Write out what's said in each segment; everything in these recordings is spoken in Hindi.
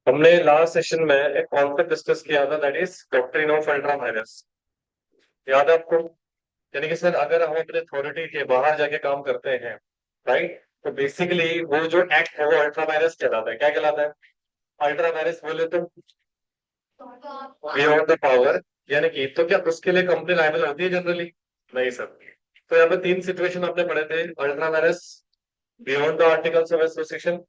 हमने लास्ट सेशन में एक कॉन्सेप्ट डिस्कस किया था, that is doctrine of ultra vires. याद है आपको? यानी कि सर, अगर हम अपने अथॉरिटी के बाहर जाके काम करते हैं, राइट, तो बेसिकली वो जो एक्ट है वो अल्ट्रा वायरस कहलाता है। क्या कहलाता है? अल्ट्रा वायरस बोले तो बियॉन्ड द पावर। यानी कि तो क्या उसके लिए कंपनी लायबल होती है जनरली? नहीं सर। तो यहाँ पे तीन सिचुएशन आपने पढ़े थे: ultra vires beyond the articles of association,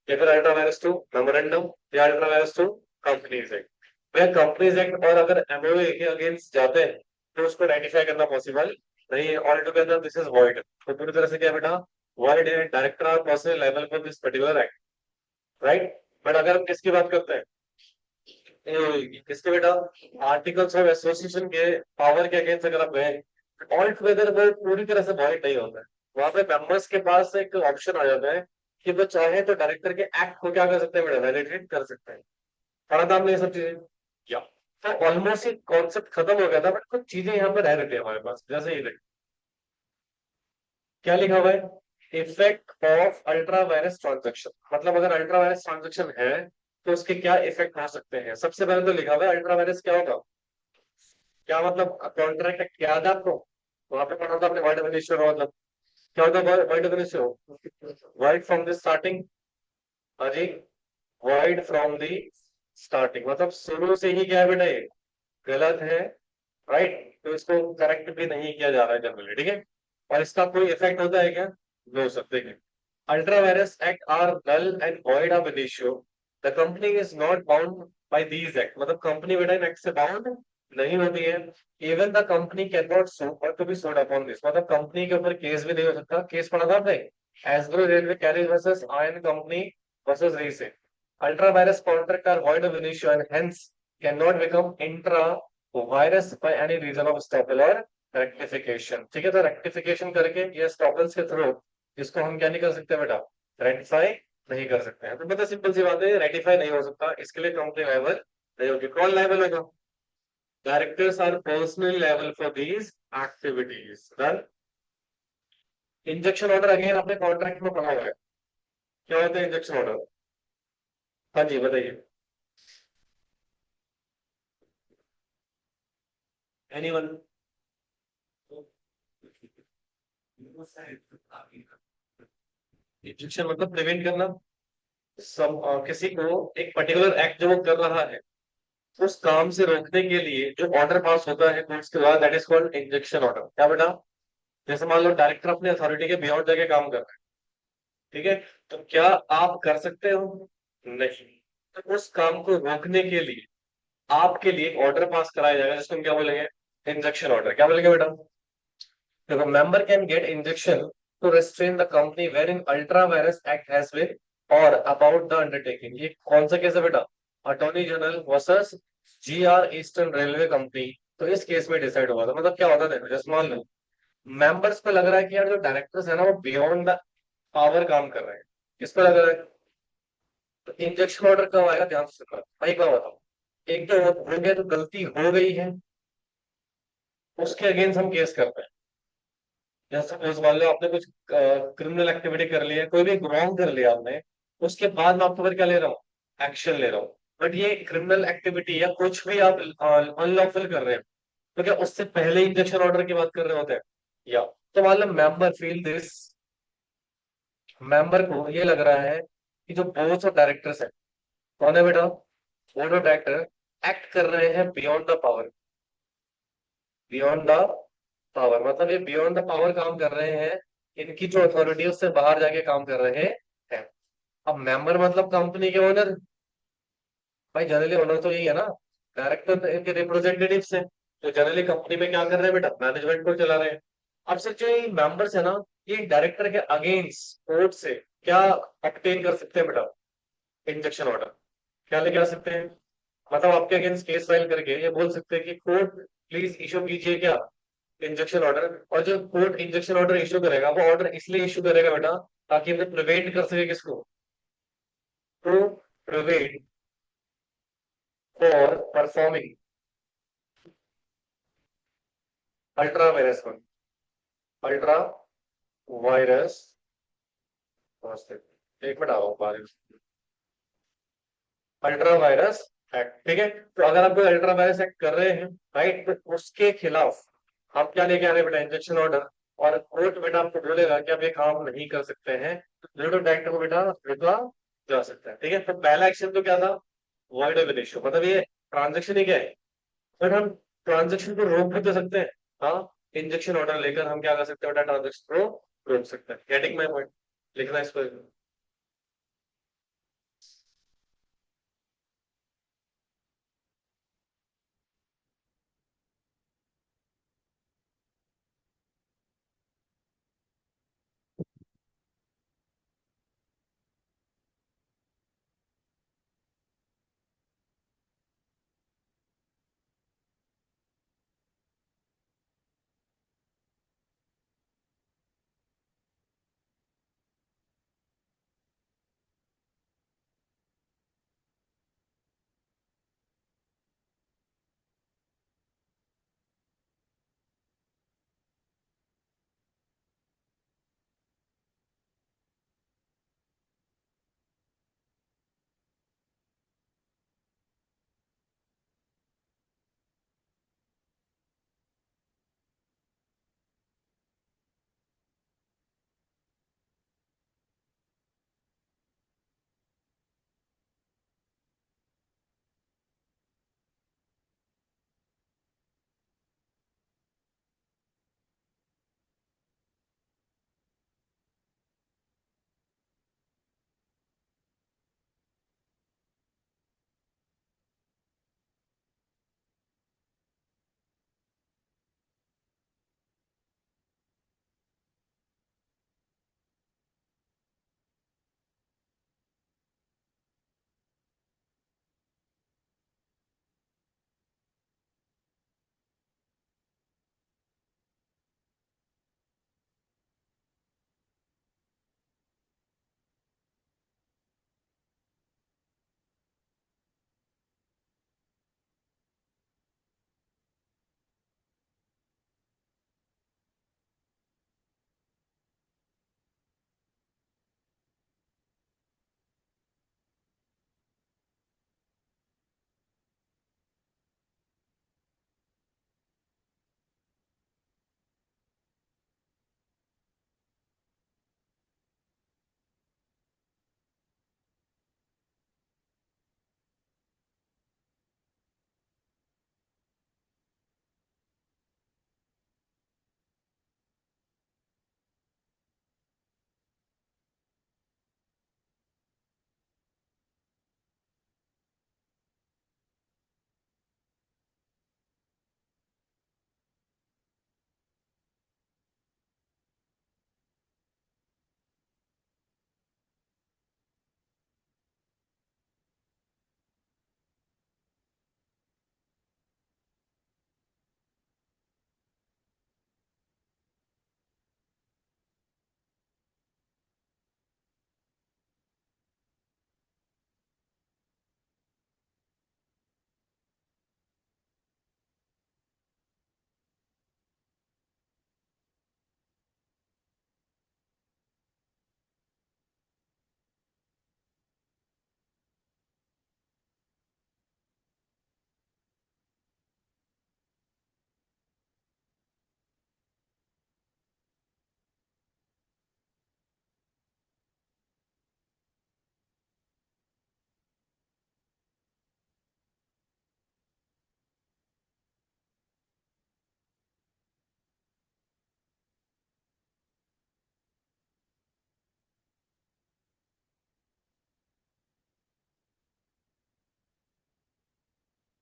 या फिर अल्ट्रा वायरस टू मेमोरेंडम, या ultra vires to companies act. वह कंपनीज एक्ट और अगर एमओए के अगेंस्ट जाते हैं तो उसको रेटिफाई करना पॉसिबल नहीं है। All together this is void. तो पूरी तरह से क्या बेटा? वॉइड है। Director are personally liable for this particular act, right. But अगर हम किसकी बात करते हैं, किसके बेटा? आर्टिकल्स ऑफ एसोसिएशन के पावर के अगेंस्ट अगर आप गए, ऑल टुगेदर वो पूरी तरह से वॉइड नहीं होता है। वहां पे मेंबर्स के पास एक ऑप्शन आ जाता है कि वो चाहे तो डायरेक्टर के एक्ट को क्या कर सकते हैं बेटा? वैलिडेट कर सकते हैं। पढ़ा था हमने ये सब चीजें? या तो ऑलमोस्ट ये कॉन्सेप्ट खत्म हो गया था, बट कुछ चीजें यहाँ पे रह रही थी हमारे पास। जैसे ये देखो, क्या लिखा हुआ है? Effect of ultra vires transaction. मतलब अगर अल्ट्रा वायरस ट्रांजेक्शन है तो उसके क्या इफेक्ट हो सकते हैं। सबसे पहले तो लिखा हुआ है अल्ट्रा वायरस क्या होगा। क्या मतलब? कॉन्ट्रैक्ट एक्ट याद है आपको? वहां पे पढ़ा था आपने वर्ड मिनिस्टर मतलब क्या होता है? Word minister wide from the starting. हाँ जी, वाइड फ्रॉम द स्टार्टिंग मतलब शुरू से ही क्या है बेटा? ये गलत है, राइट। तो इसको करेक्ट भी नहीं किया जा रहा है जनरली, ठीक है। और इसका कोई इफेक्ट होता है क्या? हो सकते हैं। Ultra vires act are null and void ab इश्यू। The company is not bound by these act. मतलब कंपनी बेटा इन एक्ट से बाउंड नहीं होती है। Even the company cannot sue or to be sued upon this. मतलब कंपनी के ऊपर केस भी नहीं हो सकता। केस पढ़ा था आपने? Ashbury railway carriage versus iron company versus Riche. Ultra vires contract are void ab इश्यू and hence cannot become intra vires by any reason of estoppel or rectification. ठीक है, तो रेक्टिफिकेशन करके या स्टॉपल्स के थ्रू इसको हम क्या नहीं कर सकते बेटा? रेटिफाई नहीं कर सकते हैं। तो बता, सिंपल सी बात है, रेटिफाई नहीं हो सकता, इसके लिए कंपनी लायबल नहीं होगी। कौन लायबल होगा? Directors are personally liable for these activities. Done. Injunction order again आपने कॉन्ट्रैक्ट में पढ़ा हुआ है। क्या होता है इंजेक्शन ऑर्डर? हाँ जी बताइए। एनीवन? इंजेक्शन मतलब प्रिवेंट करना। किसी को एक पर्टिकुलर एक्ट जो वो कर रहा है उस काम से रोकने के लिए जो ऑर्डर पास होता है कोर्ट्स के द्वारा, that is called injection order. क्या बेटा? जैसे मान लो डायरेक्टर अपने अथॉरिटी के बियॉन्ड जाके काम कर रहे हैं, ठीक है, तो क्या आप कर सकते हो? नहीं। तो उस काम को रोकने के लिए आपके लिए एक ऑर्डर पास कराया जाएगा जिसको हम क्या बोलेंगे? Injunction order. क्या बोलेंगे बेटा? देखो, member can get injunction to restrain the company where in ultra vires act has been or about the undertaking. ये कौन सा केस है बेटा? Attorney general versus GR eastern railway company. तो इस केस में डिसाइड हुआ था। मतलब क्या होता है देखो, जैसे मान लो मेंबर्स को लग रहा है कि यार जो डायरेक्टर्स है ना वो बियॉन्ड द पावर काम कर रहे हैं। किस पे लग रहा है? तो इंजेक्शन ऑर्डर कब आएगा ध्यान से सुनना भाई। क्या बताओ, एक तो हो गया, तो गलती हो गई है उसके अगेंस्ट हम केस करते हैं। जैसे सपोज मान लो आपने कुछ क्रिमिनल एक्टिविटी कर ली है, कोई भी रॉन्ग कर लिया आपने, उसके बाद मैं आपको फिर क्या ले रहा हूँ? एक्शन ले रहा हूँ। बट ये क्रिमिनल एक्टिविटी या कुछ भी आप अनलॉफुल कर रहे हैं, तो क्या उससे पहले इंजेक्शन ऑर्डर की बात कर रहे होते हैं? या तो मान लो मेंबर फील दिस, मेंबर को ये लग रहा है कि जो बोर्ड ऑफ डायरेक्टर्स है, कौन है बेटा? बोर्ड ऑफ डायरेक्टर एक्ट कर रहे हैं beyond the power. Beyond the power मतलब ये बियॉन्ड द पावर काम कर रहे हैं। इनकी जो अथॉरिटी है उससे बाहर जाके काम कर रहे हैं। अब मेंबर मतलब कंपनी के ओनर। भाई जनरली ओनर तो यही है ना, डायरेक्टर तो इनके रिप्रेजेंटेटिव्स हैं। तो जनरली कंपनी में क्या कर रहे हैं बेटा? मैनेजमेंट को चला रहे हैं। अब सर जो ये मेंबर्स है ना, ये डायरेक्टर के अगेंस्ट कोर्ट से क्या ऑब्टेन कर सकते हैं बेटा? Injection order. क्या लेके आ सकते हैं? मतलब आपके अगेंस्ट केस फाइल करके ये बोल सकते हैं कि कोर्ट प्लीज इशू कीजिए क्या? Injection order. और जो कोर्ट इंजेक्शन ऑर्डर इशू करेगा वो ऑर्डर इसलिए इशू करेगा बेटा ताकि वो प्रिवेंट कर सके किसको? To prevent for performing ultra vires one, ultra vires एक मिनट आओ बाहर। अल्ट्रा वायरस एक्ट, ठीक है। तो अगर आप कोई अल्ट्रा वायरस एक्ट कर रहे हैं, राइट, तो उसके खिलाफ आप क्या लेके आ रहे हैं बेटा, इंजेक्शन ऑर्डर। और कोर्ट बेटा आपको बोलेगा कि आप ये काम नहीं कर सकते हैं, तो डायरेक्टर को बेटा रुका जा सकता है, ठीक है। तो पहला एक्शन तो क्या था, वॉइड ऑफ इशू, मतलब ये ट्रांजेक्शन ही क्या है, फिर हम ट्रांजेक्शन को रोक भी तो सकते हैं। हाँ, इंजेक्शन ऑर्डर लेकर हम क्या कर सकते हैं बेटा, ट्रांजेक्शन को रोक सकते हैं। गेटिंग माई पॉइंट, लिखना है इसको।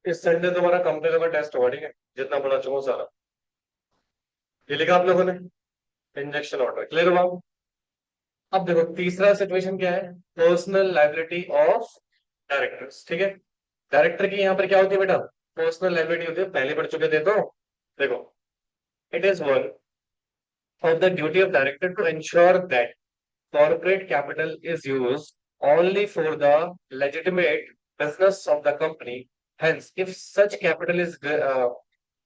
इस संडे तुम्हारा कंपनी का टेस्ट होगा, ठीक है, जितना बड़ा चाहो सारा। ये लिखा आप लोगों ने, इंजेक्शन ऑर्डर क्लियर हुआ। अब देखो तीसरा सिचुएशन क्या है, पर्सनल लाइबिलिटी ऑफ डायरेक्टर्स, ठीक है। डायरेक्टर की यहाँ पर क्या होती है बेटा, पर्सनल लाइबिलिटी होती है, पहले पढ़ चुके थे तो। देखो, it is one of the duty of director to ensure that corporate capital is used only for the legitimate business of the company. Hence, if such capital is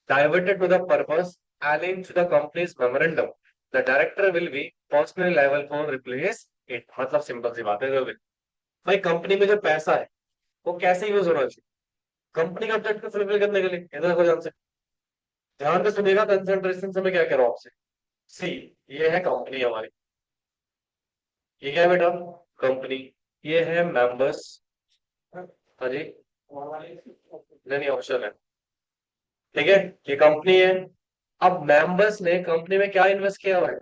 diverted to the purpose aligned to the company's memorandum, the director will be personally liable for replace मतलब सिंपल सी बात है रोहित। भाई कंपनी में जो पैसा है वो कैसे यूज होना चाहिए, कंपनी का ऑब्जेक्टिव फुलफिल करने के लिए, इतना को जान से ध्यान से सुनिएगा, कंसंट्रेशन से मैं क्या कह रहा हूँ आपसे। सी, ये है कंपनी हमारी, ये क्या है बेटा, कंपनी, ये है मेंबर्स। हाँ जी, नहीं नहीं ऑप्शन है, ठीक है, ये कंपनी है। अब मेंबर्स ने कंपनी में क्या इन्वेस्ट किया हुआ है,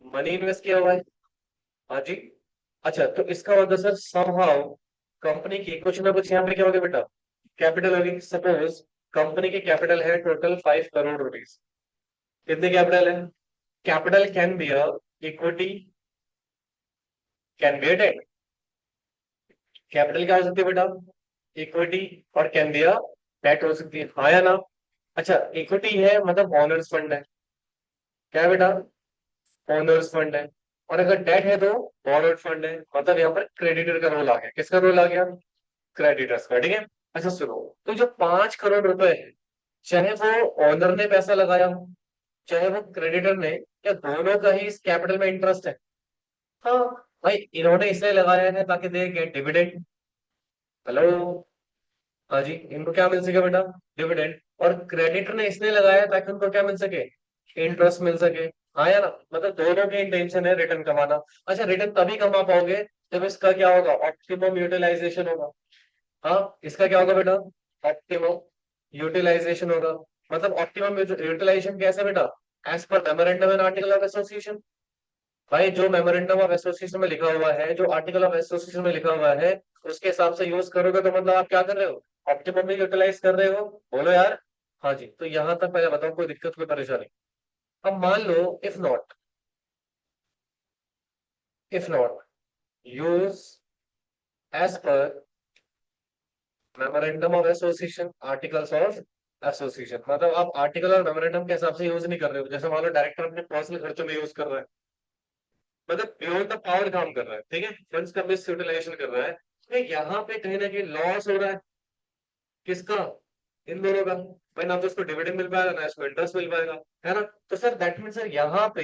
मनी इन्वेस्ट किया हुआ है। हाँ जी। अच्छा तो इसका मतलब सर समहाउ कंपनी की कुछ ना कुछ यहाँ पे क्या होगा बेटा, कैपिटल होगी। सपोज कंपनी की कैपिटल है टोटल 5 करोड़ रुपीज। कितनी कैपिटल है, capital can be a equity, can be a debt. Capital क्या हो सकती है बेटा, इक्विटी, और कैन बी अ डेट हो सकती है, हाँ या ना। अच्छा इक्विटी है मतलब ऑनर्स फंड है, क्या है बेटा, ओनर्स फंड है। और अगर डेट है तो बॉरोड फंड है, मतलब यहाँ पर क्रेडिटर का रोल आ गया, किसका रोल आ गया, क्रेडिटर्स का, ठीक है। अच्छा सुनो, तो जो 5 करोड़ रुपए है, चाहे वो ओनर ने पैसा लगाया हो, चाहे वो क्रेडिटर ने, या दोनों का ही इस कैपिटल में इंटरेस्ट है। हाँ भाई, इन्होंने इसलिए लगाया है ताकि दे गेट डिविडेंड। हेलो, हाँ जी, इनको क्या मिल सके बेटा, डिविडेंड। और क्रेडिटर ने इसलिए लगाया है ताकि उनको क्या मिल सके, इंटरेस्ट मिल सके। हाँ या ना, मतलब दोनों की इंटेंशन है रिटर्न कमाना। अच्छा रिटर्न तभी कमा पाओगे जब इसका क्या होगा, ऑप्टिमम यूटिलाइजेशन होगा। हाँ, इसका क्या होगा बेटा, ऑप्टिमम यूटिलाइजेशन होगा। मतलब ऑप्टिमम यूटिलाइजेशन कैसे बेटा, एज पर memorandum and article of association. भाई जो मेमोरेंडम ऑफ एसोसिएशन में लिखा हुआ है, जो आर्टिकल ऑफ एसोसिएशन में लिखा हुआ है, उसके हिसाब से यूज करोगे तो मतलब आप क्या कर रहे हो, ऑप्टिमम में यूटिलाइज कर रहे हो। बोलो यार। हाँ जी, तो यहां तक पहले बताओ, कोई दिक्कत कोई परेशानी। अब मान लो इफ नॉट यूज एज पर memorandum of association, articles of association, मतलब आप आर्टिकल और मेमोरेंडम के हिसाब से यूज नहीं कर रहे हो। जैसे मान लो डायरेक्टर अपने पर्सनल खर्चों में यूज कर रहा है, मतलब बियॉन्ड द पावर काम कर रहा है, ठीक है, फंड्स का मिस यूटिलाइजेशन कर रहा है, तो यहाँ पे कहीं ना कहीं लॉस हो रहा है, किसका, इन दोनों का। भाई ना तो उसको डिविडेंड मिल पाएगा ना इसको इंटरेस्ट मिल पाएगा, है ना। तो सर दैट मीन सर यहाँ पे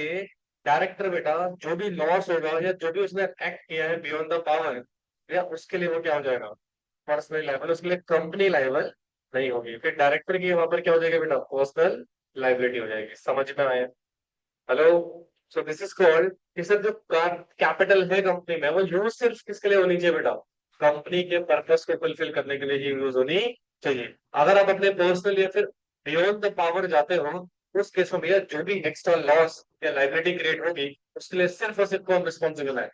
डायरेक्टर बेटा जो भी लॉस होगा या जो भी उसने एक्ट किया है बियॉन्ड द पावर, या उसके लिए वो क्या हो जाएगा, पर्सनल लाइबल, उसके लिए कंपनी लाइबल नहीं होगी, फिर डायरेक्टर की वहां पर क्या हो जाएगा बेटा, पर्सनल लाइबिलिटी हो जाएगी। समझ में आया। Hello, so this is called कि सर जो कैपिटल है कंपनी में वो यूज सिर्फ किसके लिए होनी चाहिए बेटा, कंपनी के पर्पस को फुलफिल करने के लिए ही यूज होनी चाहिए। अगर आप अपने पर्सनल या फिर बियॉन्ड द पावर जाते हो, उस केस में भैया जो भी एक्स्ट्रा लॉस या लाइबिलिटी क्रिएट होगी उसके लिए सिर्फ और सिर्फ कौन रिस्पॉन्सिबल है,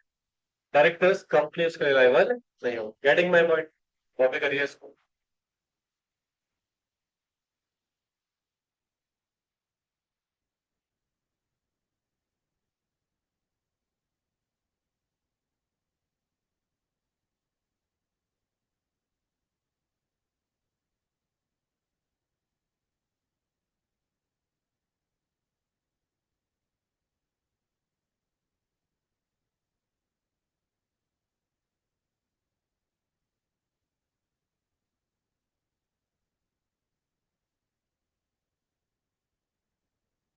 डायरेक्टर्स, कंपनी उसके लिए लाइबल नहीं हो। गेटिंग माई पॉइंट, कॉपी करिए इसको।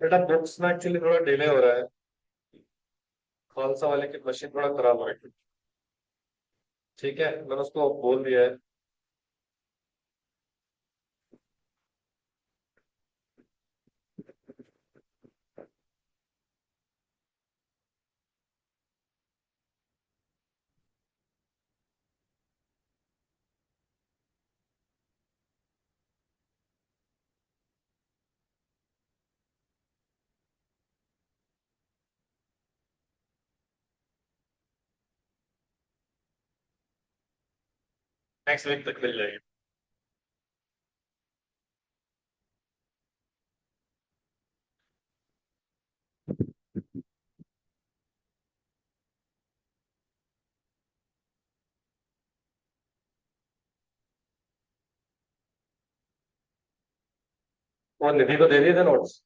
बेटा बुक्स में एक्चुअली थोड़ा डिले हो रहा है, खालसा वाले की मशीन थोड़ा खराब हो रही है। ठीक है, मैंने उसको बोल दिया है। नेक्स्ट वीक तक मिल जाएगी। वो निधि को दे दिए थे नोट्स।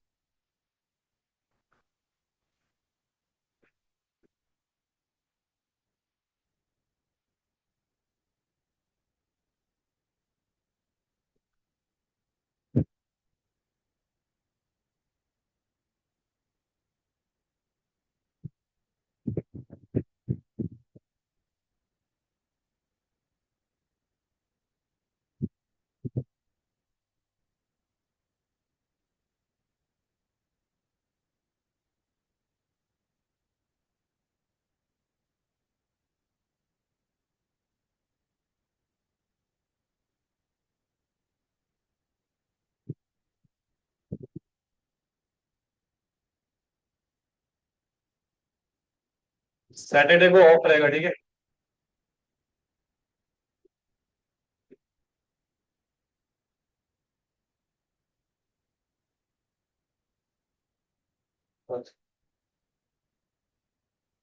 सैटरडे को ऑफ रहेगा, ठीक है।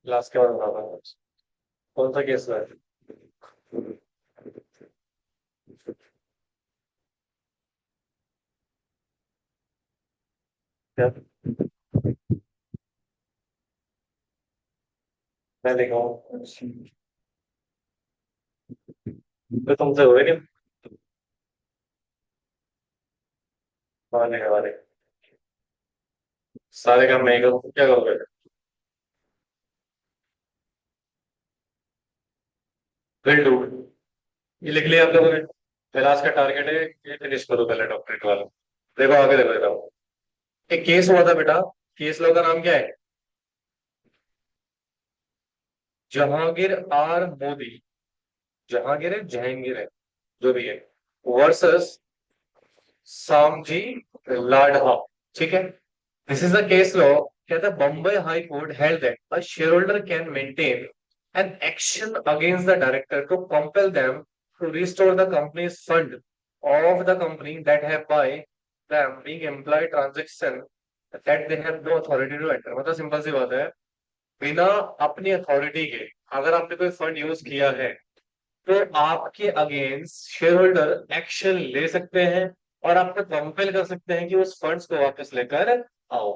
लास्ट के बाद बता रहा हूँ। कौन सा केस है? क्या? मैं देखा हूँ। तो तुमसे हुए नहीं? वाले सारे काम मैं ही करूँ, क्या करोगे? Will do. ये लिख लिया आप लोगों ने? क्लास का टारगेट है ये फिनिश करो पहले डॉक्टरेट वाला। देखो आगे देखो देखो। एक केस हुआ था बेटा। केस लॉ का नाम क्या है? जहांगीर आर मोदी। जहांगीर है जहांगीर है, जो भी है, वर्सेस सामजी लाडहा। ठीक है। This is the case law. कहता है Bombay high court held that a share holder can maintain an action against the director to compel them to restore the company's fund of the company that have by them being employed transaction that they have no authority to enter। मतलब सिंपल सी बात है, बिना अपनी अथॉरिटी के अगर आपने कोई फंड यूज किया है तो आपके अगेंस्ट शेयर होल्डर एक्शन ले सकते हैं और आपको कंपेल कर सकते हैं कि उस फंड्स को वापस लेकर आओ।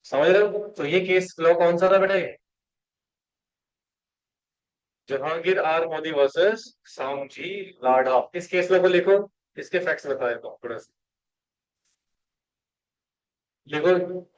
समझ रहे हो? तो ये केस लॉ कौन सा था बेटा? ये जहांगीर आर मोदी वर्सेस सामजी लाडा। इस केस लॉ को लिखो। इसके फैक्ट्स बता देता हूँ थोड़ा सा। लिखो।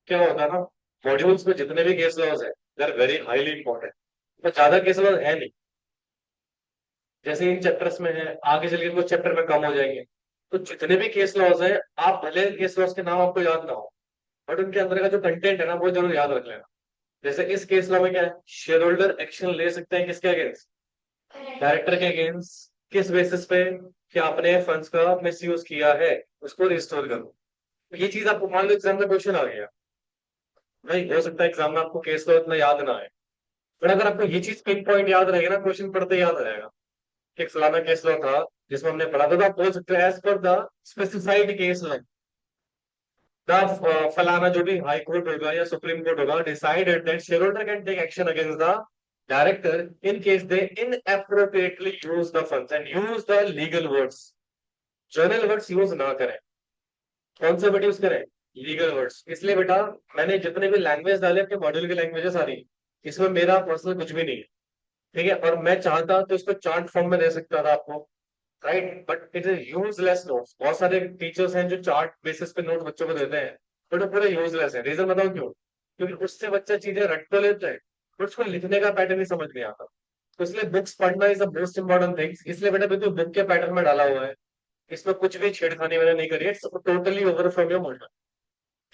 क्या होता है ना, मॉड्यूल्स में जितने भी केस लॉज है they are very highly important. तो ज्यादा केस लॉज है नहीं, जैसे इन चैप्टर्स में है, आगे चल के कुछ चैप्टर में कम हो जाएंगे। तो जितने भी केस लॉज है, आप भले केस लॉज के नाम आपको याद ना हो, बट उनके अंदर का जो कंटेंट है ना वो जरूर याद रख लेना। जैसे इस केस लॉ में क्या है, शेयर होल्डर एक्शन ले सकते हैं किसके अगेंस्ट? डायरेक्टर के अगेंस्ट। किस बेसिस पे? कि आपने फंड्स का मिस यूज किया है, उसको रिस्टोर करो। तो ये चीज आपको मान लो एग्जाम में क्वेश्चन आ गया, नहीं हो सकता है एग्जाम में आपको केस लॉ इतना याद ना आए, पर अगर आपको ये चीज पिन पॉइंट याद रहेगा ना, क्वेश्चन पढ़ते याद रहेगा कि एक फलाना केस लॉ था जिसमें हमने पढ़ा था, तो आप बोल सकते हो as per the specified case law the फलाना जो भी हाई कोर्ट होगा या सुप्रीम कोर्ट होगा decided that share holder can take action against the director in case they inappropriately use the funds and use the legal words. General words use ना करें। कौन से वर्ड यूज करें? Legal words. इसलिए बेटा मैंने जितने भी लैंग्वेज डाले अपने मॉड्यूल की लैंग्वेजेस सारी, इसमें मेरा पर्सनल कुछ भी नहीं है, ठीक है। और मैं चाहता तो इसको चार्ट फॉर्म में दे सकता था आपको, right, but it is useless notes. बहुत सारे टीचर्स हैं जो चार्ट बेसिस पे नोट बच्चों को देते हैं, बट वो पूरे यूजलेस है। रीजन बताओ क्यों? क्योंकि उससे बच्चा चीजें रट तो लेता है, बट उसको लिखने का पैटर्न ही समझ नहीं आता। तो इसलिए बुक्स पढ़ना is the most important things. इसलिए बेटा बिल्कुल बुक के पैटर्न में डाला हुआ है, इसमें कुछ भी छेड़खानी मैंने नहीं करी है, totally over from your model.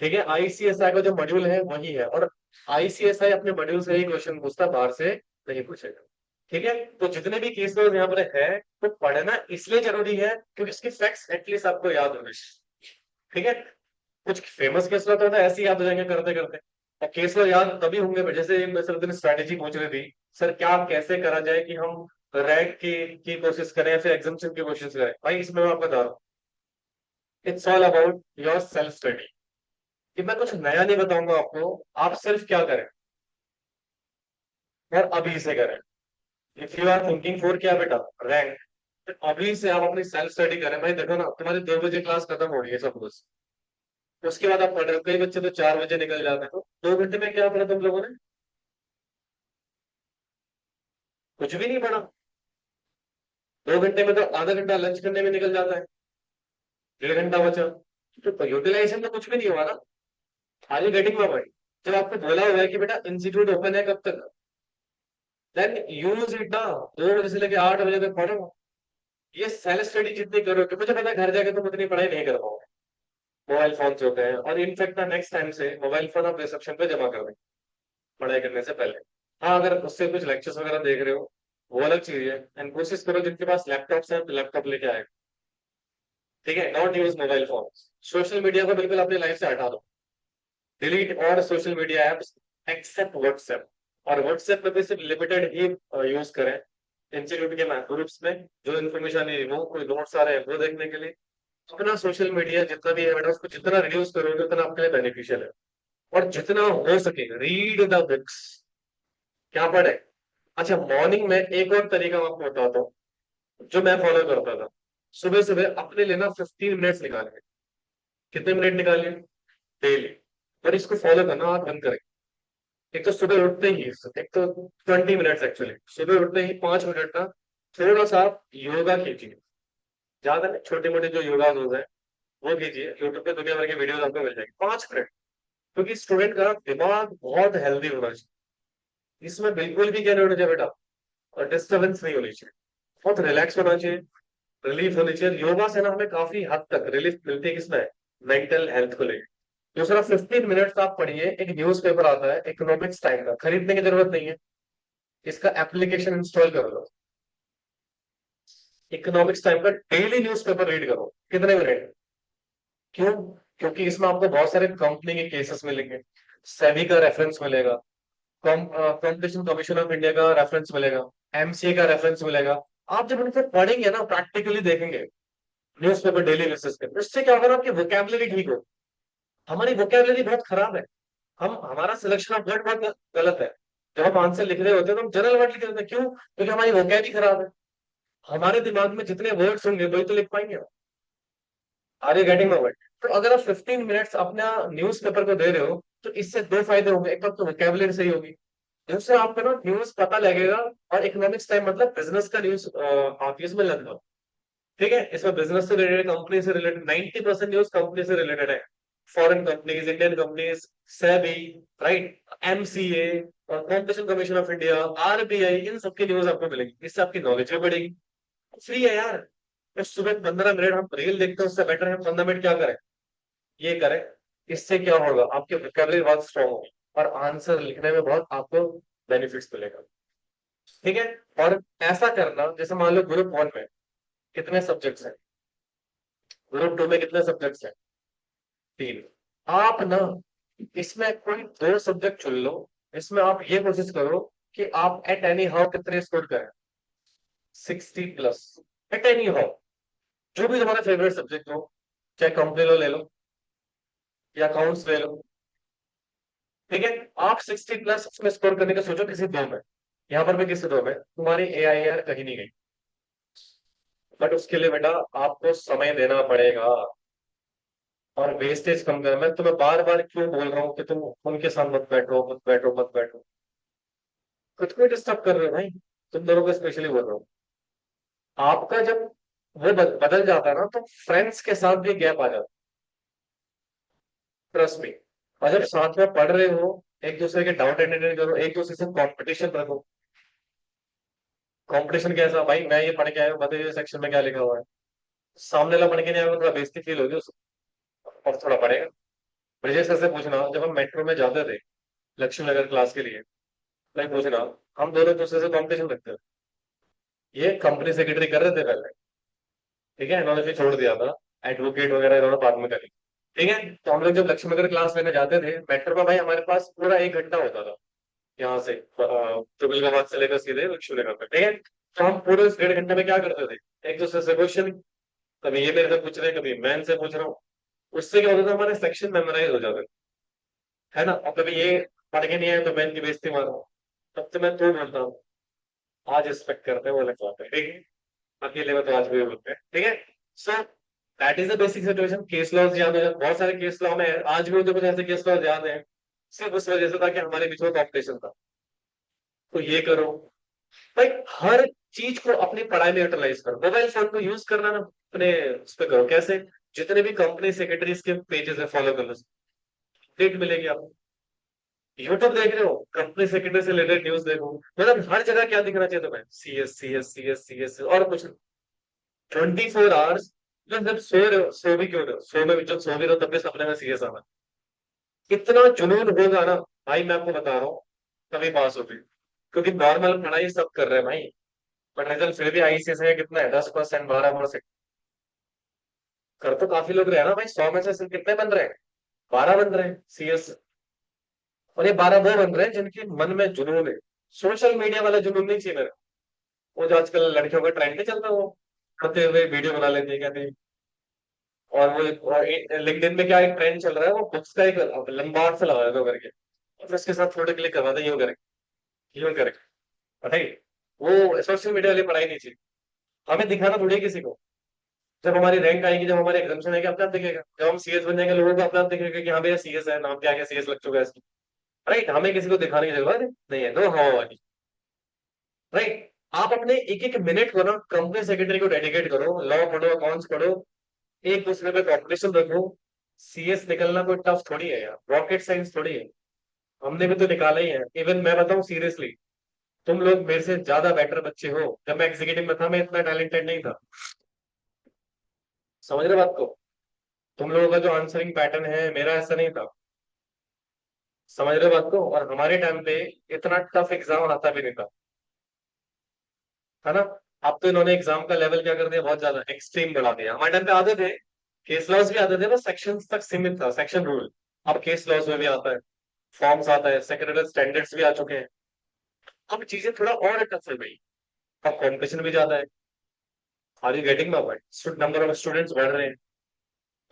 ठीक है, आईसीएसआई का जो मॉड्यूल है वही है, और आईसीएसआई अपने मॉड्यूल से ही क्वेश्चन पूछता, बाहर से नहीं पूछेगा। ठीक है, तो जितने भी केस लॉज यहाँ पर है, तो पढ़ना इसलिए जरूरी है क्योंकि इसके फैक्ट्स एटलीस्ट आपको याद होंगे। ठीक है, कुछ फेमस केस लॉ तो ना ऐसे ही याद हो जाएंगे करते करते, और केस लॉ याद तभी होंगे जैसे एक सर दिन स्ट्रैटेजी पूछ रही थी, सर क्या कैसे करा जाए कि हम रैंक की कोशिश करें या फिर एग्जामिशन की कोशिश करें। भाई इसमें मैं आपको बता रहा हूँ, it's all about your self study. कि मैं कुछ नया नहीं बताऊंगा आपको, आप सिर्फ क्या करें और अभी से करें। If you are thinking for क्या बेटा, रैंक, तो अभी से आप अपनी सेल्फ स्टडी करें। भाई देखो ना, तुम्हारी 2 बजे क्लास खत्म हो रही है सब कुछ, उसके बाद आप पढ़ रहे हो, कई बच्चे तो 4 बजे निकल जाते हैं, तो 2 घंटे में क्या पढ़ा तुम लोगों ने? कुछ भी नहीं पढ़ा। 2 घंटे में तो आधा घंटा लंच करने में निकल जाता है, 1.5 घंटा बचा, तो यूटिलाइजेशन तो कुछ भी नहीं हुआ ना, खाली गेटिंग में भाई। जब आपको बोला हुआ है कि बेटा इंस्टीट्यूट ओपन है कब तक, देन यूज इट ना। 2 बजे से लेकर 8 बजे तक पढ़ो। ये सेल्फ स्टडी जितनी करो, कि मुझे पता है घर जाके तुम उतनी पढ़ाई नहीं कर पाओगे, मोबाइल फोन होते हैं, और इनफेक्ट नेक्स्ट टाइम से मोबाइल फोन आप रिसेप्शन पे जमा कर दें पढ़ाई करने से पहले। हाँ, अगर उससे कुछ लेक्चर्स वगैरह देख रहे हो वो अलग चीज है, एंड कोशिश करो जिनके पास लैपटॉप्स हैं तो लैपटॉप लेके आए। ठीक है, not use mobile phone. Social media को बिल्कुल अपनी लाइफ से हटा दो, डिलीट और social media apps except WhatsApp. और व्हाट्सएप में भी सिर्फ लिमिटेड ही यूज करें इंस्टीट्यूट के ग्रुप्स में, जो इन्फॉर्मेशन है वो कोई नोट्स आ रहे हैं वो देखने के लिए। अपना सोशल मीडिया जितना भी है बेटा उसको जितना रिड्यूस करोगे उतना आपके लिए बेनिफिशियल है। और जितना हो सके रीड द बुक्स, क्या पढ़े। अच्छा, मॉर्निंग में एक और तरीका मैं आपको बताता हूँ जो मैं फॉलो करता था। सुबह सुबह अपने लेना 15 मिनट्स निकालिए। कितने मिनट निकालिए डेली, और इसको फॉलो करना आप बंद करें। एक तो सुबह उठते ही, एक तो 20 मिनट्स एक्चुअली, सुबह उठते ही 5 मिनट का थोड़ा सा आप योगा कीजिए। ज्यादा नहीं, छोटे मोटे जो योगा होते हैं वो कीजिए। यूट्यूब पे दुनिया भर की वीडियोस आपको मिल जाएगी, 5 मिनट। क्योंकि स्टूडेंट का दिमाग बहुत हेल्दी होना चाहिए, इसमें बिल्कुल भी क्या नहीं होना चाहिए बेटा, और डिस्टर्बेंस नहीं होनी चाहिए, बहुत रिलैक्स होना चाहिए, रिलीफ होनी चाहिए। योगा से ना हमें काफी हद तक रिलीफ मिलती है, किसमें, मेंटल हेल्थ को लेकर। दूसरा, 15 मिनट्स आप पढ़िए, एक न्यूज पेपर आता है इकोनॉमिक्स टाइम का, खरीदने की जरूरत नहीं है, इसका एप्लीकेशन इंस्टॉल कर लो। इकोनॉमिक्स टाइम का डेली न्यूज पेपर रीड करो, कितने मिनट। क्यों? क्योंकि इसमें आपको बहुत सारे कंपनी के केसेस मिलेंगे, सेबी का रेफरेंस मिलेगा, कंपटीशन कमीशन ऑफ इंडिया का रेफरेंस मिलेगा, एमसीए का रेफरेंस मिलेगा। आप जब उनको पढ़ेंगे ना, प्रैक्टिकली देखेंगे न्यूज़पेपर डेली बेसिस पे, उससे क्या होगा ना, आपकी वोकैबुलरी ठीक हो। हमारी वोकैबुलरी बहुत खराब है, हम हमारा सिलेक्शन ऑफ वर्ड बहुत गलत है। जब हम आंसर लिख रहे होते हैं तो हम जनरल वर्ड लिख रहे होते हैं, क्यों? क्योंकि हमारी वोकैब ही खराब है। हमारे दिमाग में जितने वर्ड्स होंगे वही तो लिख पाएंगे। Are you getting my point? तो अगर आप 15 मिनट्स अपना न्यूज पेपर को दे रहे हो तो इससे दो फायदे होंगे, एक तो वोकैबुलरी सही होगी, दूसरा आपको ना न्यूज पता लगेगा। और इकोनॉमिक्स टाइम मतलब बिजनेस का न्यूज आप इसमें लग लो। ठीक है, इसमें बिजनेस से रिलेटेड, कंपनी से रिलेटेड, 90% न्यूज कंपनी से रिलेटेड है। Foreign companies, Indian companies, SEBI, right, MCA और competition commission of India, RBI, इन सबकी न्यूज आपको मिलेगी, इससे आपकी नॉलेज भी बढ़ेगी। फ्री है यार। तो सुबह 15 मिनट हम रील देखते हैं, उससे बेटर है 15 मिनट क्या करें, ये करें। इससे क्या होगा, आपकी वोकैबुलरी बहुत स्ट्रांग होगी, और आंसर लिखने में बहुत आपको बेनिफिट्स मिलेगा। ठीक है। और ऐसा करना, जैसे मान लो ग्रुप 1 में कितने सब्जेक्ट्स हैं, ग्रुप 2 में कितने सब्जेक्ट्स हैं, 3। आप ना इसमें कोई 2 सब्जेक्ट चुन लो, इसमें आप ये कोशिश करो कि आप एट एनी हाउ कितने स्कोर करें, 60+। एट एनी हाउ, जो भी तुम्हारा फेवरेट सब्जेक्ट हो, चाहे कंपनी लो ले लो या अकाउंट्स ले लो। ठीक है, आप 60+ उसमें स्कोर करने का सोचो, किसी 2 में। यहाँ पर भी किसी 2 में तुम्हारी ए आई आर कहीं नहीं गई। बट उसके लिए बेटा आपको समय देना पड़ेगा, और वेस्टेज कम करना। मैं तुम्हें बार बार क्यों बोल रहा हूँ कि तुम उनके साथ मत बैठो, मत बैठो, मत बैठो, खुद को डिस्टर्ब कर रहे हो भाई। तुम दोनों को स्पेशली बोल रहा हूँ। आपका जब वो बदल जाता है ना, तो फ्रेंड्स के साथ भी गैप आ जाता है, ट्रस्ट मी। और जब साथ में पढ़ रहे हो, एक दूसरे के डाउट एंटरटेन करो, एक दूसरे से कंपटीशन रखो। कंपटीशन कैसा भाई, मैं ये पढ़ के आया हूँ, बताइए सेक्शन में क्या लिखा हुआ है। सामने वाला पढ़ के नहीं आया, थोड़ा बेइज्जती फील होगी उसको, और थोड़ा पढ़ेगा। ब्रजेश सर से पूछना, जब हम मेट्रो में जाते थे लक्ष्मी नगर क्लास के लिए, नहीं पूछना, हम दोनों दूसरे से कंपटीशन रखते थे। ये कंपनी सेक्रेटरी कर रहे थे पहले, ठीक है, इन्होंने फिर छोड़ दिया था, एडवोकेट वगैरह इन्होंने बाद में करी। ठीक है, तो हम लोग जब लक्ष्मी नगर क्लास लेने जाते थे मेट्रो में, भाई हमारे पास पूरा 1 घंटा होता था, यहाँ से तुगलकाबाद से लेकर सीधे लक्ष्मी नगर तक। ठीक है, तो हम पूरे इस 1.5 घंटे में क्या करते थे, एक दूसरे से क्वेश्चन, कभी ये मेरे से पूछ रहे हैं, कभी मैं इनसे पूछ रहा हूँ। उससे क्या होता था, हमारे सेक्शन मेमोराइज हो जाते थे, है ना। और कभी ये पढ़ के नहीं आए तो मैं इनकी बेइज्जती मार रहा हूँ, तब तो मैं तो बोलता हूँ। आज रिस्पेक्ट करते हैं वो अलग बात है, ठीक है, अकेले में तो आज भी बोलते हैं। ठीक है, so that is the basic situation. Case laws याद हो जाए, बहुत सारे केस लॉ में आज भी मुझे कुछ ऐसे केस लॉज याद है, सिर्फ उस वजह से था कि हमारे बीच में कॉम्पिटिशन था। तो ये करो भाई, हर चीज को अपनी पढ़ाई में यूटिलाइज करो। मोबाइल फोन को यूज करना ना अपने उस पर करो, कैसे, जितने भी कंपनी सेक्रेटरीज के पेजेस है फॉलो कर लो, अपडेट मिलेगी आपको। यूट्यूब देख रहे हो, कंपनी सेक्रेटरी से रिलेटेड न्यूज देखो, मतलब हर जगह क्या दिखना चाहिए तुम्हें, C S C S C S C S, और कुछ 24 आवर्स तो जब सो रहे हो, सो भी क्यों रहे हो, सो में जब सो भी रहे हो तब भी सपने में सीएस आना, इतना जुनून होगा ना भाई, मैं आपको बता रहा हूँ, तभी पास होगी। क्योंकि नॉर्मल पढ़ाई सब कर रहे हैं भाई, बट रिजल्ट फिर भी आईसीएस है, कितना है, 10%, 12%। कर तो काफी लोग रहे हैं ना भाई, 100 में से सिर्फ कितने बन रहे हैं, 12 बन रहे हैं सीएस। और ये 12 वो बन रहे हैं जिनके मन में जुनून है। सोशल मीडिया वाला जुनून नहीं चाहिए मेरे को। वो जो आजकल लड़कियों का ट्रेंड नहीं चलता, वो पढ़ते हुए वीडियो बना लेते हैं कहते हैं। और वो लिंक्डइन में क्या एक ट्रेंड चल रहा है, वो बुक्स का एक लंबा सा लगा दो करके, और फिर उसके साथ फोटो क्लिक करवा दे, यूं करें, यूं करें। भाई वो सोशल मीडिया वाली पढ़ाई नहीं चाहिए। हमें दिखाना थोड़ी है किसी को। जब हमारी रैंक आएगी, जब हमारे एग्जामेशन आएगा, अपने आप दिखेगा। जब हम सीएस बन जाएंगे, लोगों को अपने आप दिखेगा कि हाँ भैया सीएस है, नाम क्या क्या सीएस लग चुका है इसकी। राइट, हमें किसी को दिखाने की जरूरत नहीं है, नो हवा वाली। राइट, आप अपने एक एक मिनट को ना कंपनी सेक्रेटरी को डेडिकेट करो, लॉ पढ़ो, अकाउंट्स पढ़ो, एक दूसरे पे कॉम्पिटिशन रखो। सीएस निकलना कोई टफ थोड़ी है यार, रॉकेट साइंस थोड़ी है। हमने भी तो निकाला ही है। इवन मैं बताऊं सीरियसली, तुम लोग मेरे से ज्यादा बेटर बच्चे हो। जब मैं एग्जीक्यूटिव में था, मैं इतना टैलेंटेड नहीं था। समझ रहे बात को? तुम लोगों का जो आंसरिंग पैटर्न है, मेरा ऐसा नहीं था। समझ रहे बात को? और हमारे टाइम पे इतना टफ एग्जाम आता भी नहीं था, है ना। अब तो इन्होंने एग्जाम का लेवल क्या कर दिया, बहुत ज्यादा एक्सट्रीम बढ़ा दिया। हमारे टाइम पे आते थे, केस लॉज भी आते थे, बस सेक्शन तक सीमित था, सेक्शन रूल। अब केस लॉज में भी आता है, फॉर्म्स आता है, सेक्रेटरी स्टैंडर्ड्स भी आ चुके हैं। अब चीजें थोड़ा और टफ है भाई। अब कंपटीशन भी ज्यादा है। Are you getting my point? Number of students बढ़ रहे हैं,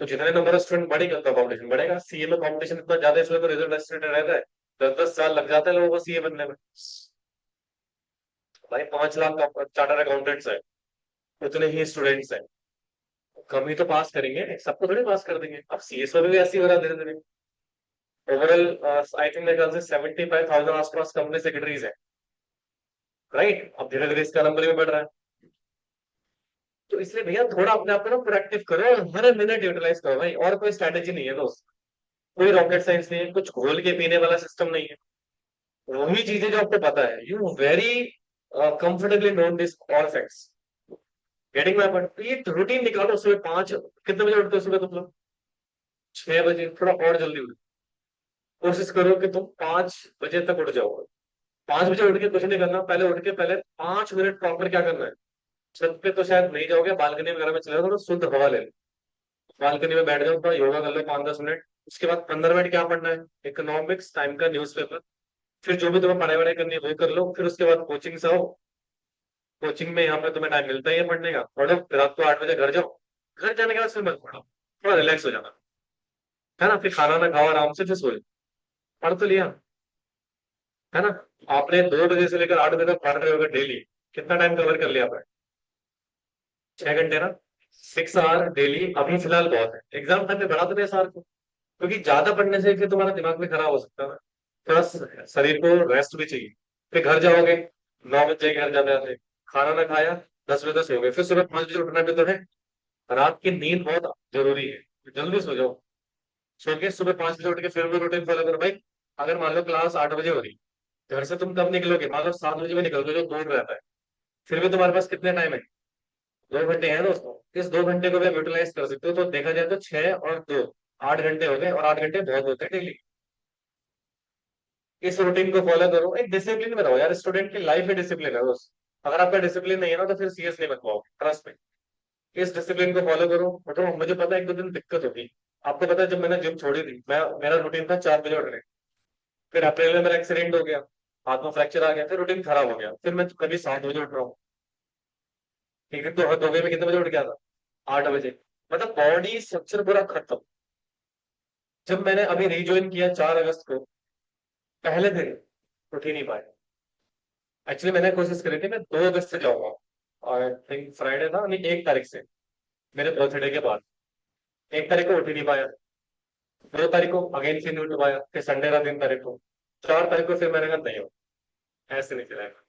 तो जितने नंबर ऑफ स्टूडेंट बढ़ेगा उतना कंपटीशन बढ़ेगा। सीए में कंपटीशन इतना ज्यादा है, इसलिए तो रिजल्ट एक्सटेंड रहता है। 10-10 साल लग जाते हैं लोगों को सीए बनने में। भाई 5 लाख का चार्टर अकाउंटेंट्स है, उतने ही स्टूडेंट्स हैं। कम ही तो पास करेंगे, सबको थोड़ी पास कर देंगे। अब सीएस में भी ऐसे ही हो रहा है धीरे धीरे। ओवरऑल आई थिंक मेरे ख्याल से 75,000 आसपास कंपनी सेक्रेटरीज है। राइट, अब धीरे धीरे इसका नंबर भी बढ़ रहा है। तो इसलिए भैया थोड़ा अपने आप को ना प्रोएक्टिव करो, और हर मिनट यूटिलाइज करो भाई। और कोई स्ट्रैटेजी नहीं है दोस्त, कोई रॉकेट साइंस नहीं है, कुछ घोल के पीने वाला सिस्टम नहीं है। वही चीजें जो आपको पता है, you very comfortably known this all facts. Getting my point? तो ये रूटीन निकालो। सुबह 5, कितने बजे उठते हो सुबह तुम लोग? 6 बजे, थोड़ा और जल्दी उठो। कोशिश करो कि तुम 5 बजे तक उठ जाओ। 5 बजे उठ के कुछ नहीं करना, पहले उठ के पहले 5 मिनट प्रॉपर क्या करना है, छत पे तो शायद नहीं जाओगे, बालकनी वगैरह में चले जाओ, थोड़ा शुद्ध हवा ले लो। बालकनी में बैठ जाओ, थोड़ा योगा कर लो 5-10 मिनट। उसके बाद 15 मिनट क्या पढ़ना है, इकोनॉमिक्स टाइम का न्यूज़पेपर। फिर जो भी तुम्हें पढ़ाई वढ़ाई करनी है वो कर लो। फिर उसके बाद कोचिंग से आओ। कोचिंग में यहाँ पे तुम्हें टाइम मिलता ही है पढ़ने का, पढ़ो। फिर रात को 8 बजे घर जाओ। घर जाने के बाद फिर मत पढ़ो, थोड़ा रिलैक्स हो जाना, है ना। फिर खाना ना खाओ, आराम से फिर सो जाओ। पढ़ तो लिया, है ना। आपने 2 बजे से लेकर 8 बजे तक पढ़ रहे होगे डेली, कितना टाइम कवर कर लिया आपने? 6 घंटे ना। 6 आवर डेली अभी फिलहाल बहुत है। एग्जाम टाइम में बढ़ा दो 10 आवर को, क्योंकि ज्यादा पढ़ने से फिर तुम्हारा दिमाग भी खराब हो सकता है ना। थोड़ा शरीर को रेस्ट भी चाहिए। फिर घर जाओगे, 9 बजे घर जाते आते, खाना ना खाया, 10 बजे तक सो गए, फिर सुबह 5 बजे उठना भी तो है। रात की नींद बहुत जरूरी है, जल्दी सो जाओ। सो के सुबह 5 बजे उठ के फिर भी रूटीन फॉलो करो भाई। अगर मान लो क्लास 8 बजे हो रही, घर से तुम कब निकलोगे, मान लो 7 बजे में निकलोगे, जो दूर रहता है, फिर भी तुम्हारे पास कितने टाइम है? 2 घंटे हैं दोस्तों। इस 2 घंटे को भी आप यूटिलाइज कर सकते हो। तो देखा जाए तो 6 और 2, 8 घंटे हो गए, और 8 घंटे बहुत होते हैं डेली। इस रूटीन को फॉलो करो, एक डिसिप्लिन में रहो यार। स्टूडेंट की लाइफ ही डिसिप्लिन है दोस्त। अगर आपका डिसिप्लिन नहीं है ना, तो फिर सीरियस नहीं बन पाओगे, ट्रस्ट में। इस डिसिप्लिन को फॉलो करो। तो मुझे पता है एक दो दिन दिक्कत होगी। आपको पता है जब मैंने जिम छोड़ी थी, मैं मेरा रूटीन था 4 बजे उठने। फिर अप्रैल में मेरा एक्सीडेंट हो गया, हाथ में फ्रैक्चर आ गया, फिर रूटीन खराब हो गया। फिर मैं कभी 7 बजे उठ रहा हूँ। ठीक है, तो 2 बजे में कितने बजे उठ गया था? 8 बजे। मतलब बॉडी स्ट्रक्चर पूरा खत्म। जब मैंने अभी रिज्वाइन किया 4 अगस्त को, पहले दिन उठ ही नहीं पाया। एक्चुअली मैंने कोशिश करी थी, मैं 2 अगस्त से जाऊंगा, और आई थिंक फ्राइडे था, नहीं 1 तारीख से, मेरे बर्थडे के बाद। 1 तारीख को उठ ही नहीं पाया। 2 तारीख को अगेन फिर नहीं उठ पाया, फिर संडे था 3 तारीख को। 4 तारीख को फिर मैंने कहा नहीं हो, ऐसे नहीं चलेगा।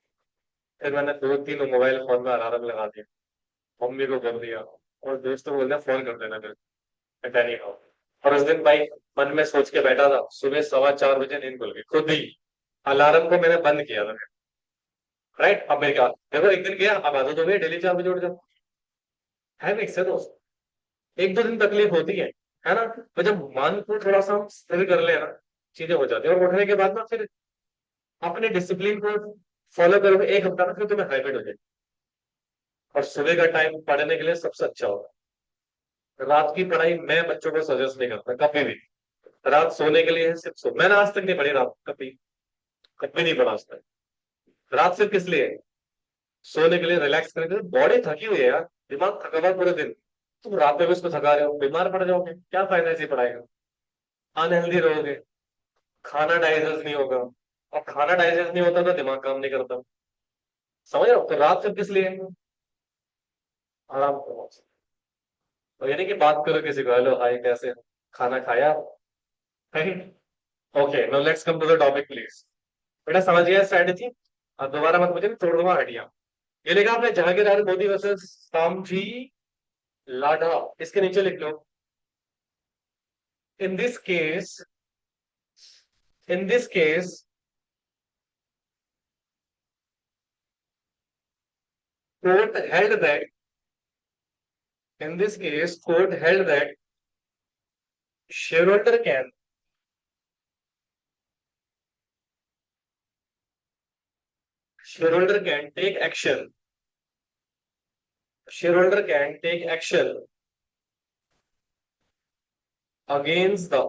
फिर मैंने 2-3 मोबाइल फोन में अलार्म लगा दिया, मम्मी को कर दिया, और दोस्तों को बोल दिया फोन कर देना फिर, मैं नहीं खाऊं। और उस दिन भाई मन में सोच के बैठा था, सुबह 4:15 बजे नींद खुल गई खुद ही। अलार्म को मैंने बंद किया था। राइट, अब मेरे क्या देखो, एक दिन गया, अब आदत हो गई डेली 4 बजे उठ जाओ। है मिक्स है दोस्त। एक दो दिन तकलीफ होती है ना। पर जब मन को थोड़ा सा हम स्थिर कर ले ना, चीजें हो जाती है। और उठने के बाद ना फिर अपने डिसिप्लिन को फॉलो करोगे, एक हफ्ता में फिर तुम्हें हैबिट हो जाएगी। और सुबह का टाइम पढ़ने के लिए सबसे अच्छा होगा। रात की पढ़ाई मैं बच्चों को सजेस्ट नहीं करता कभी भी। रात सोने के लिए है, सिर्फ सो। मैंने आज तक नहीं पढ़ी रात, कभी कभी नहीं पढ़ा आज तक। रात सिर्फ किस लिए है? सोने के लिए, रिलैक्स करने के लिए। बॉडी थकी हुई है यार, दिमाग थका हुआ है पूरे दिन। तुम रात में भी उसको थका रहे हो, बीमार पड़ जाओगे, क्या फायदा ऐसी पढ़ाई का। अनहेल्दी रहोगे, खाना डाइजेस्ट नहीं होगा। और खाना डाइजेस्ट नहीं होता तो दिमाग काम नहीं करता। समझ रहे हो? तो रात सिर्फ किस लिए है? आराम करो। तो यानी कि बात करो किसी को, हेलो हाय कैसे हो? खाना खाया? Okay, now let's come to the topic please. बेटा समझ गया स्ट्रैटेजी? अब दोबारा मत मुझे तोड़ दूंगा आइडिया। ये लिखा आपने, जहांगीर मोदी वर्सेस सामजी लाडा। इसके नीचे लिख लो, in this case, in this case court held that, in this case court held that shareholder can, shareholder can take action, shareholder can take action against the,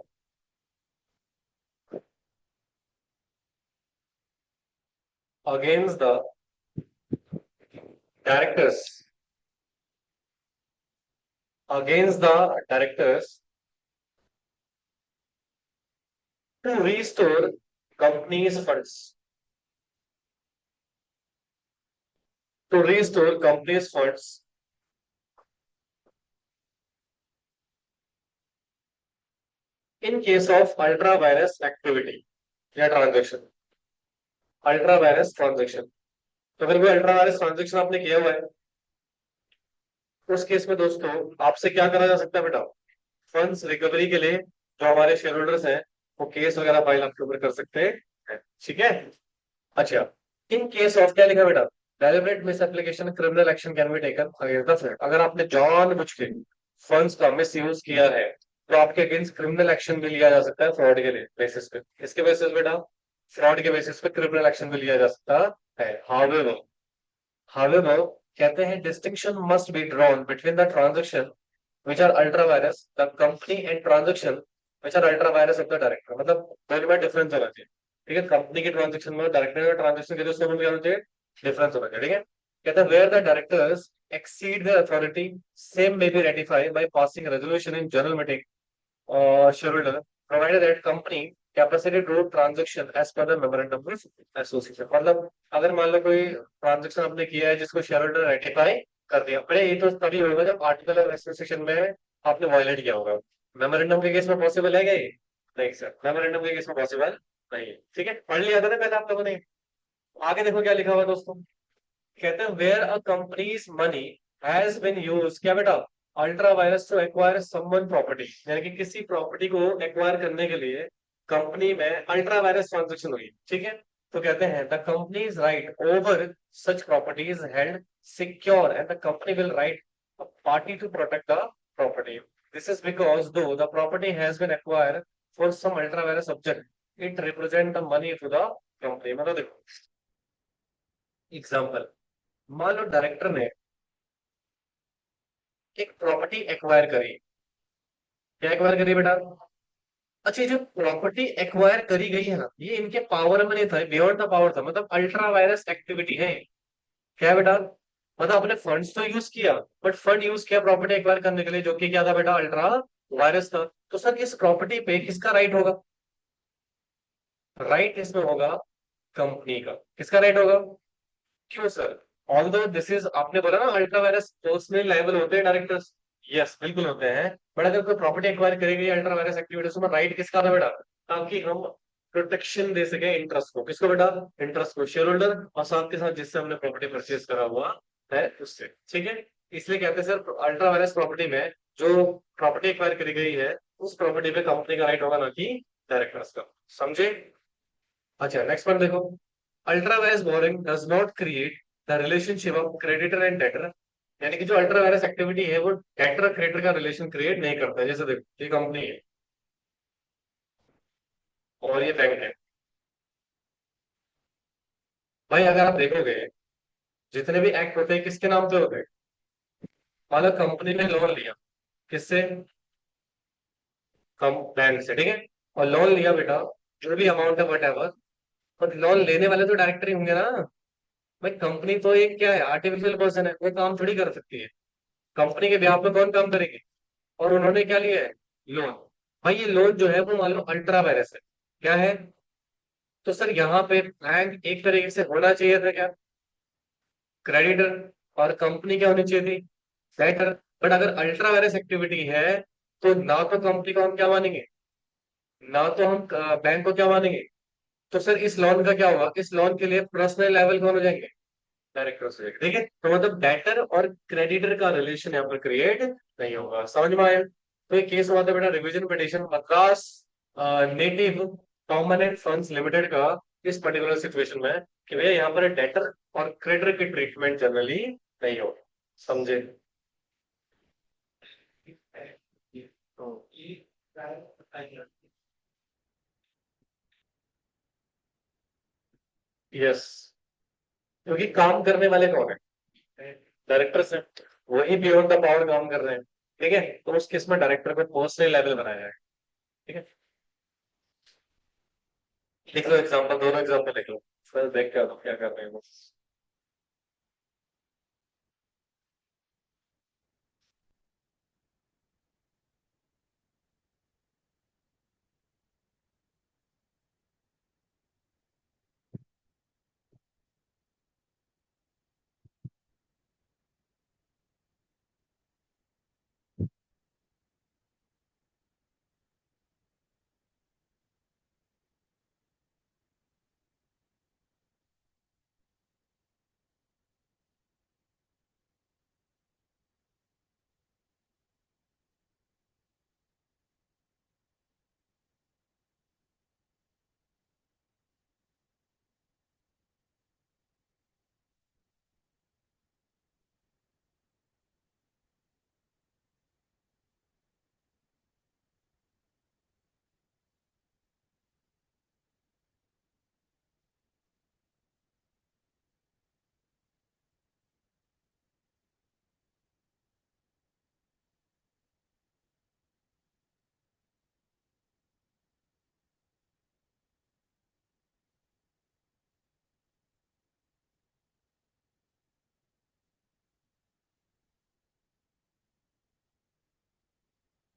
against the directors, against the directors to restore company's funds, to restore company's funds in case of ultra virus activity या ट्रांजेक्शन। अल्ट्रा वायरस ट्रांजेक्शन, तो फिर वो अल्ट्रा वायरस ट्रांजेक्शन आपने किया हुआ है, उस केस में दोस्तों आपसे क्या करा जा सकता है बेटा? फंड्स रिकवरी के लिए जो हमारे शेयर होल्डर्स हैं, वो केस वगैरह फाइल आपके ऊपर कर सकते हैं। ठीक है। अच्छा, इन केस ऑफ क्या लिखा बेटा? Deliberate miss application criminal action can be taken against the fraud. अगर आपने जानबूझ के फंड्स का मिस यूज किया है तो आपके अगेंस्ट क्रिमिनल एक्शन भी लिया जा सकता है, फ्रॉड के लिए बेसिस पे। इसके बेसिस बेटा, फ्रॉड के बेसिस पे क्रिमिनल एक्शन भी लिया जा सकता है। हाउएवर, हाउएवर कहते हैं distinction must be drawn between the transaction which are ultra virus, the company and transaction which are ultra virus of the director। मतलब दोनों में डिफरेंस होना चाहिए। ठीक है, कंपनी के ट्रांजेक्शन में, डायरेक्टर के ट्रांजेक्शन के दोनों में क्या होना चाहिए? डिफरेंस होना चाहिए। ठीक है, कहता है where the directors exceed their authority, same may be ratified by passing a resolution in general meeting shareholder, provided that company capacity to transaction as per the memorandum of association। मतलब अगर मान लो कोई ट्रांजेक्शन आपने किया है जिसको शेयर होल्डर रेटिफाई कर दिया, पहले ये तो तभी होगा जब आर्टिकल ऑफ एसोसिएशन में आपने वायलेट किया होगा। मेमोरेंडम के केस में पॉसिबल है क्या ये? नहीं सर, मेमोरेंडम के केस में पॉसिबल नहीं है। ठीक है, पढ़ लिया था ना पहले आप लोगों ने। आगे देखो क्या लिखा हुआ दोस्तों। कहते हैं where a company's money has been use, क्या बेटा? Ultra vires to acquire someone property, यानी कि किसी प्रॉपर्टी को एक्वायर करने के लिए कंपनी में अल्ट्रा वायरस ट्रांजेक्शन हुई। ठीक है, तो कहते हैं the companies right over such properties held secure and the company will right a party to protect the property. This is because though the property has been acquire for some ultra vires object, it represent the money to the company. मतलब देखो एग्जाम्पल, मान लो डायरेक्टर ने एक प्रॉपर्टी एक्वायर करी। क्या एक्वायर करी बेटा? अच्छा, ये जो प्रॉपर्टी एक्वायर करी गई है ना, ये इनके पावर में नहीं था, बियॉन्ड द पावर था, मतलब अल्ट्रा वायरस एक्टिविटी है। क्या है बेटा? मतलब अपने फंड्स तो यूज किया, बट फंड यूज किया प्रॉपर्टी एक्वायर करने के लिए, जो कि क्या था बेटा? अल्ट्रा वायरस था। तो सर इस प्रॉपर्टी पे किसका राइट होगा? राइट इसमें होगा कंपनी का। किसका राइट होगा? क्यों सर? ऑल्दो दिस इज, आपने बोला ना अल्ट्रा वायरस पर्सनली लायबल होते हैं डायरेक्टर्स। यस बिल्कुल होते हैं। बट अगर कोई प्रॉपर्टी एक्वायर करेगी अल्ट्रा वायरस एक्टिविटीज में, राइट किसका था बेटा? ताकि हम प्रोटेक्शन दे सके इंटरेस्ट को। किसको बेटा? इंटरेस्ट को, शेयर होल्डर, और साथ के साथ जिससे हमने प्रॉपर्टी परचेज करा हुआ है उससे। ठीक है, इसलिए कहते हैं सर अल्ट्रा वायरस प्रॉपर्टी में जो प्रॉपर्टी एक्वायर करी गई है उस प्रॉपर्टी पे कंपनी का राइट होगा, ना कि डायरेक्टर्स का। समझे? अच्छा नेक्स्ट पॉइंट देखो, ultra vires boring does not create the relationship of creditor and debtor. यानी कि जो अल्ट्रा वायरस एक्टिविटी है वो डेटर क्रिएटर का रिलेशन क्रिएट नहीं करता है। जैसे देखो ये कंपनी है और ये बैंक है। भाई अगर आप देखोगे जितने भी एक्ट होते हैं किसके नाम पे होते हैं? मान लो कंपनी ने लोन लिया, किससे? कम बैंक से, ठीक है। और लोन लिया बेटा, जो भी अमाउंट है वट एवर, और लोन लेने वाले तो डायरेक्टर ही होंगे ना। भाई कंपनी तो एक क्या है, आर्टिफिशियल पर्सन है, वो काम थोड़ी कर सकती है। कंपनी के ब्याह पे कौन काम करेगी? और उन्होंने क्या लिया है? लोन। भाई ये लोन जो है वो मान लो अल्ट्रा वायरस है, क्या है? तो सर यहाँ पे बैंक एक तरीके से होना चाहिए था क्या? क्रेडिटर। और कंपनी क्या होनी चाहिए थी? डेटर। बट अगर अल्ट्रा वायरस एक्टिविटी है तो ना तो कंपनी को हम क्या मानेंगे, ना तो हम बैंक को क्या मानेंगे। तो सर इस लोन का क्या होगा? इस लोन के लिए पर्सनल लेवल कौन हो जाएंगे? डायरेक्टर हो जाएंगे, ठीक है। तो मतलब डेटर और क्रेडिटर का रिलेशन यहाँ पर क्रिएट नहीं होगा। समझ में आया? तो ये केस हुआ था बेटा revision petition Madras native permanent funds limited का, इस पर्टिकुलर सिचुएशन में, कि भैया यहाँ पर डेटर और क्रेडिटर की ट्रीटमेंट जनरली नहीं होगी। समझे? यस, क्योंकि काम करने वाले कौन है? डायरेक्टर्स हैं। वही बियॉन्ड द पावर काम कर रहे हैं, ठीक है। तो उस केस में डायरेक्टर पे पर्सनल लेवल बनाया है, ठीक है। लिख लो एग्जाम्पल, दोनों एग्जाम्पल लिख लो, फिर देख के आओ क्या कर रहे हैं वो।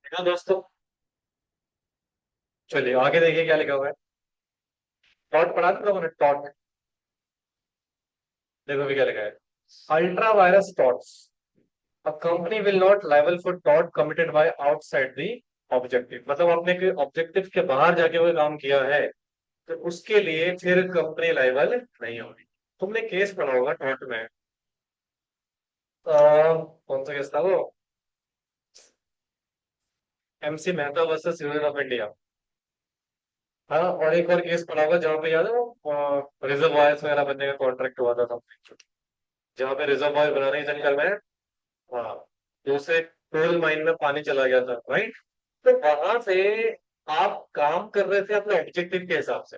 देखा दोस्तों? चलिए आगे देखिए क्या लिखा हुआ है। टॉट पढ़ा था मैंने, टॉट। देखो भी क्या लिखा है। Ultra vires torts, a company will not liable for टॉट committed by outside the objective. मतलब आपने कोई ऑब्जेक्टिव के बाहर जाके कोई काम किया है तो उसके लिए फिर कंपनी लायबल नहीं होगी। तुमने केस पढ़ा होगा टॉट में, कौन सा केस था वो? MC Mehta versus union of India. हाँ, और एक और केस पढ़ा होगा जहाँ पे याद है वो रिजर्वायर्स वगैरह बनने का कॉन्ट्रैक्ट हुआ था सब, जहाँ पे रिजर्वायर बनाने के चक्कर में, हाँ, दूसरे कोल माइन में पानी चला गया था, राइट। तो वहां से आप काम कर रहे थे अपने ऑब्जेक्टिव के हिसाब से,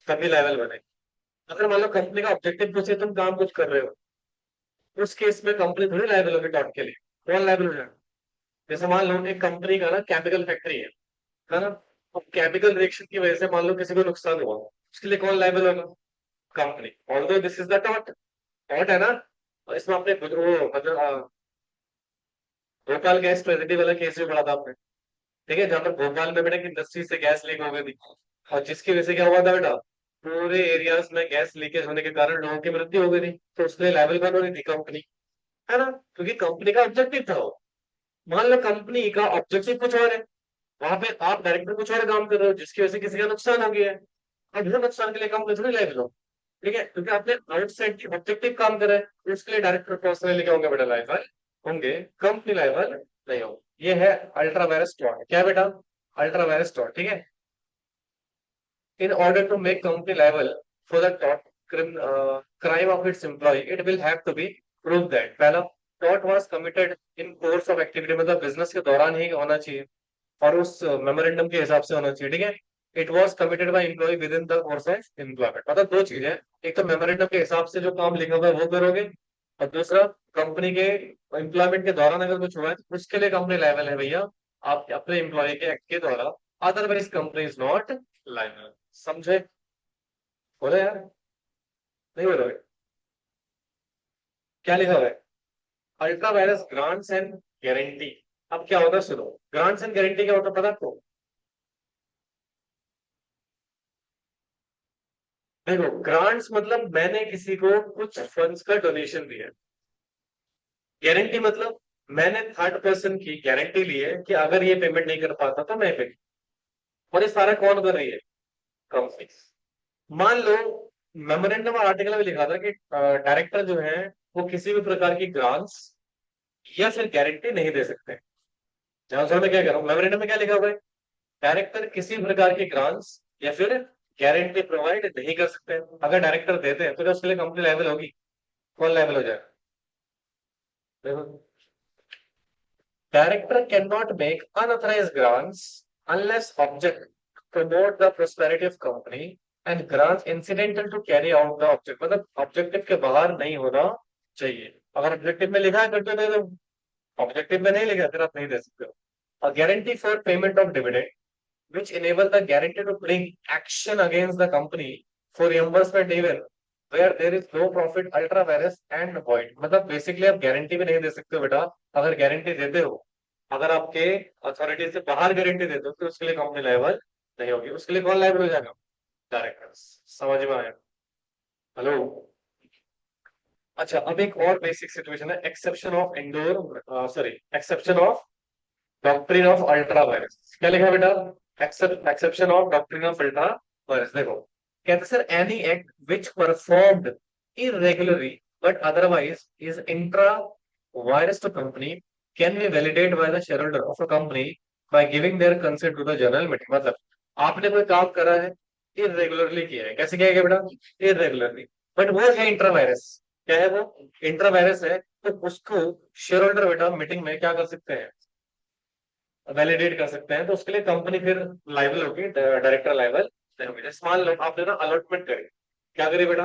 तभी लेवल बने। अगर मान लो कंपनी का ऑब्जेक्टिव कुछ है, तुम काम कुछ कर रहे हो, उस केस में कंपनी थोड़ी लायबल होगी डॉट के लिए। कौन लायबल हो जाएगा? जैसे मान लो एक कंपनी का ना केमिकल फैक्ट्री है ना। अब केमिकल रिएक्शन की वजह से मान लो किसी को नुकसान हुआ, उसके लिए कौन लायबल होगा? Company. Although this is the dot, dot है ना। और इसमें आपने वो मतलब भोपाल गैस ट्रेजेडी वाला केस भी पढ़ा था आपने, ठीक है, जहाँ पर भोपाल में बेटा की इंडस्ट्री से गैस लीक हो गई थी, और जिसकी वजह से क्या हुआ था बेटा, पूरे एरियाज में गैस लीकेज होने के कारण लोगों की मृत्यु हो गई थी। तो उसके लिए लायबल कौन होनी थी? कंपनी, है ना, क्योंकि कंपनी का ऑब्जेक्टिव था वो। मान लो कंपनी का ऑब्जेक्टिव कुछ और है, वहां पे आप डायरेक्टर कुछ और काम कर रहे हो जिसकी वजह से किसी का नुकसान हो गया है। अब वो नुकसान के लिए कंपनी थोड़ी लायबल हो, ठीक है, क्योंकि आपने आउटसाइड की ऑब्जेक्टिव काम करा है, तो उसके लिए डायरेक्टर पर्सनली क्या होंगे बेटा? लायबल होंगे, कंपनी लायबल नहीं होगी। ये है अल्ट्रा वायरस टॉर्ट। क्या है बेटा? अल्ट्रा वायरस टॉर्ट, ठीक है। In order to make company liable for the crime of its employee, it will have to be prove that पहला what was committed in course of activity, मतलब बिजनेस के दौरान ही होना चाहिए और उस मेमोरेंडम के हिसाब से होना चाहिए, ठीक है। It was committed by employ within the course of employment, मतलब दो चीजें, एक तो मेमोरेंडम के हिसाब से जो काम लिखा हुआ है वो करोगे, और दूसरा कंपनी के एम्प्लॉयमेंट के दौरान अगर कुछ हुआ है तो उसके लिए कंपनी लायबल है भैया, आप अपने एम्प्लॉय के एक्ट के द्वारा, otherwise company is not liable. समझे? बोले यार, नहीं बोलोगे? क्या लिखा हुआ है? Ultra virus grants and guarantee. अब क्या होता है सुनो, ग्रांट्स एंड गारंटी क्या होता है पता आपको? देखो, ग्रांट्स मतलब मैंने किसी को कुछ फंड्स का डोनेशन दिया, गारंटी मतलब मैंने थर्ड पर्सन की गारंटी ली है कि अगर ये पेमेंट नहीं कर पाता तो मैं पे, और ये सारा कौन कर रही है? कंपनी। मान लो मेमोरेंडम आर्टिकल में लिखा था कि डायरेक्टर जो है वो किसी भी प्रकार की ग्रांट्स या फिर गारंटी नहीं दे सकते। जहां मैं क्या कर रहा हूँ, मेमोरेंडम में क्या लिखा हुआ है? डायरेक्टर किसी भी प्रकार की ग्रांट्स या फिर गारंटी प्रोवाइड नहीं कर सकते। अगर डायरेक्टर देते हैं तो क्या उसके लिए कंपनी लायबल होगी? कौन लायबल हो जाए? देखो, director can not make unauthorized grants unless object promote the prosperity of company and grants incidental to carry out the object, मतलब ऑब्जेक्टिव के बाहर नहीं होना चाहिए। अगर ऑब्जेक्टिव में लिखा है फिर तो दे दो, ऑब्जेक्टिव में नहीं लिखा फिर आप नहीं दे सकते हो। A guarantee for payment of dividend which enable the guarantee to bring action against the company for reimbursement even where there is no profit ultra virus and void, मतलब बेसिकली आप गारंटी भी नहीं दे सकते हो बेटा। अगर गारंटी देते हो, अगर आपके अथॉरिटी से बाहर गारंटी देते हो तो उसके लिए कंपनी लायबल नहीं होगी। उसके लिए कौन लायबल हो जाएगा? डायरेक्टर। समझ में आया? हेलो? अच्छा, अब एक और बेसिक सिचुएशन है, exception of indoor, sorry, exception of doctrine of ultra vires. क्या लिखा है बेटा? Exception of doctrine of ultra vires. देखो, कहते sir any act which performed irregularly but otherwise is intra virus to company can be validated by the shareholder of a company by giving their consent to the general meeting, मतलब आपने कोई काम करा है, इरेगुलरली किया है, कैसे किया है बेटा? इरेगुलरली, बट वो है इंट्रा वायरस। क्या है वो? इंट्रा वायरस है, तो उसको शेयर होल्डर बेटा मीटिंग में क्या कर सकते हैं? वैलिडेट कर सकते हैं, तो उसके लिए कंपनी फिर लाइबल होगी, डायरेक्टर लाइबल नहीं होगी। जैसे मान लो आपने ना अलॉटमेंट करी, क्या करी बेटा?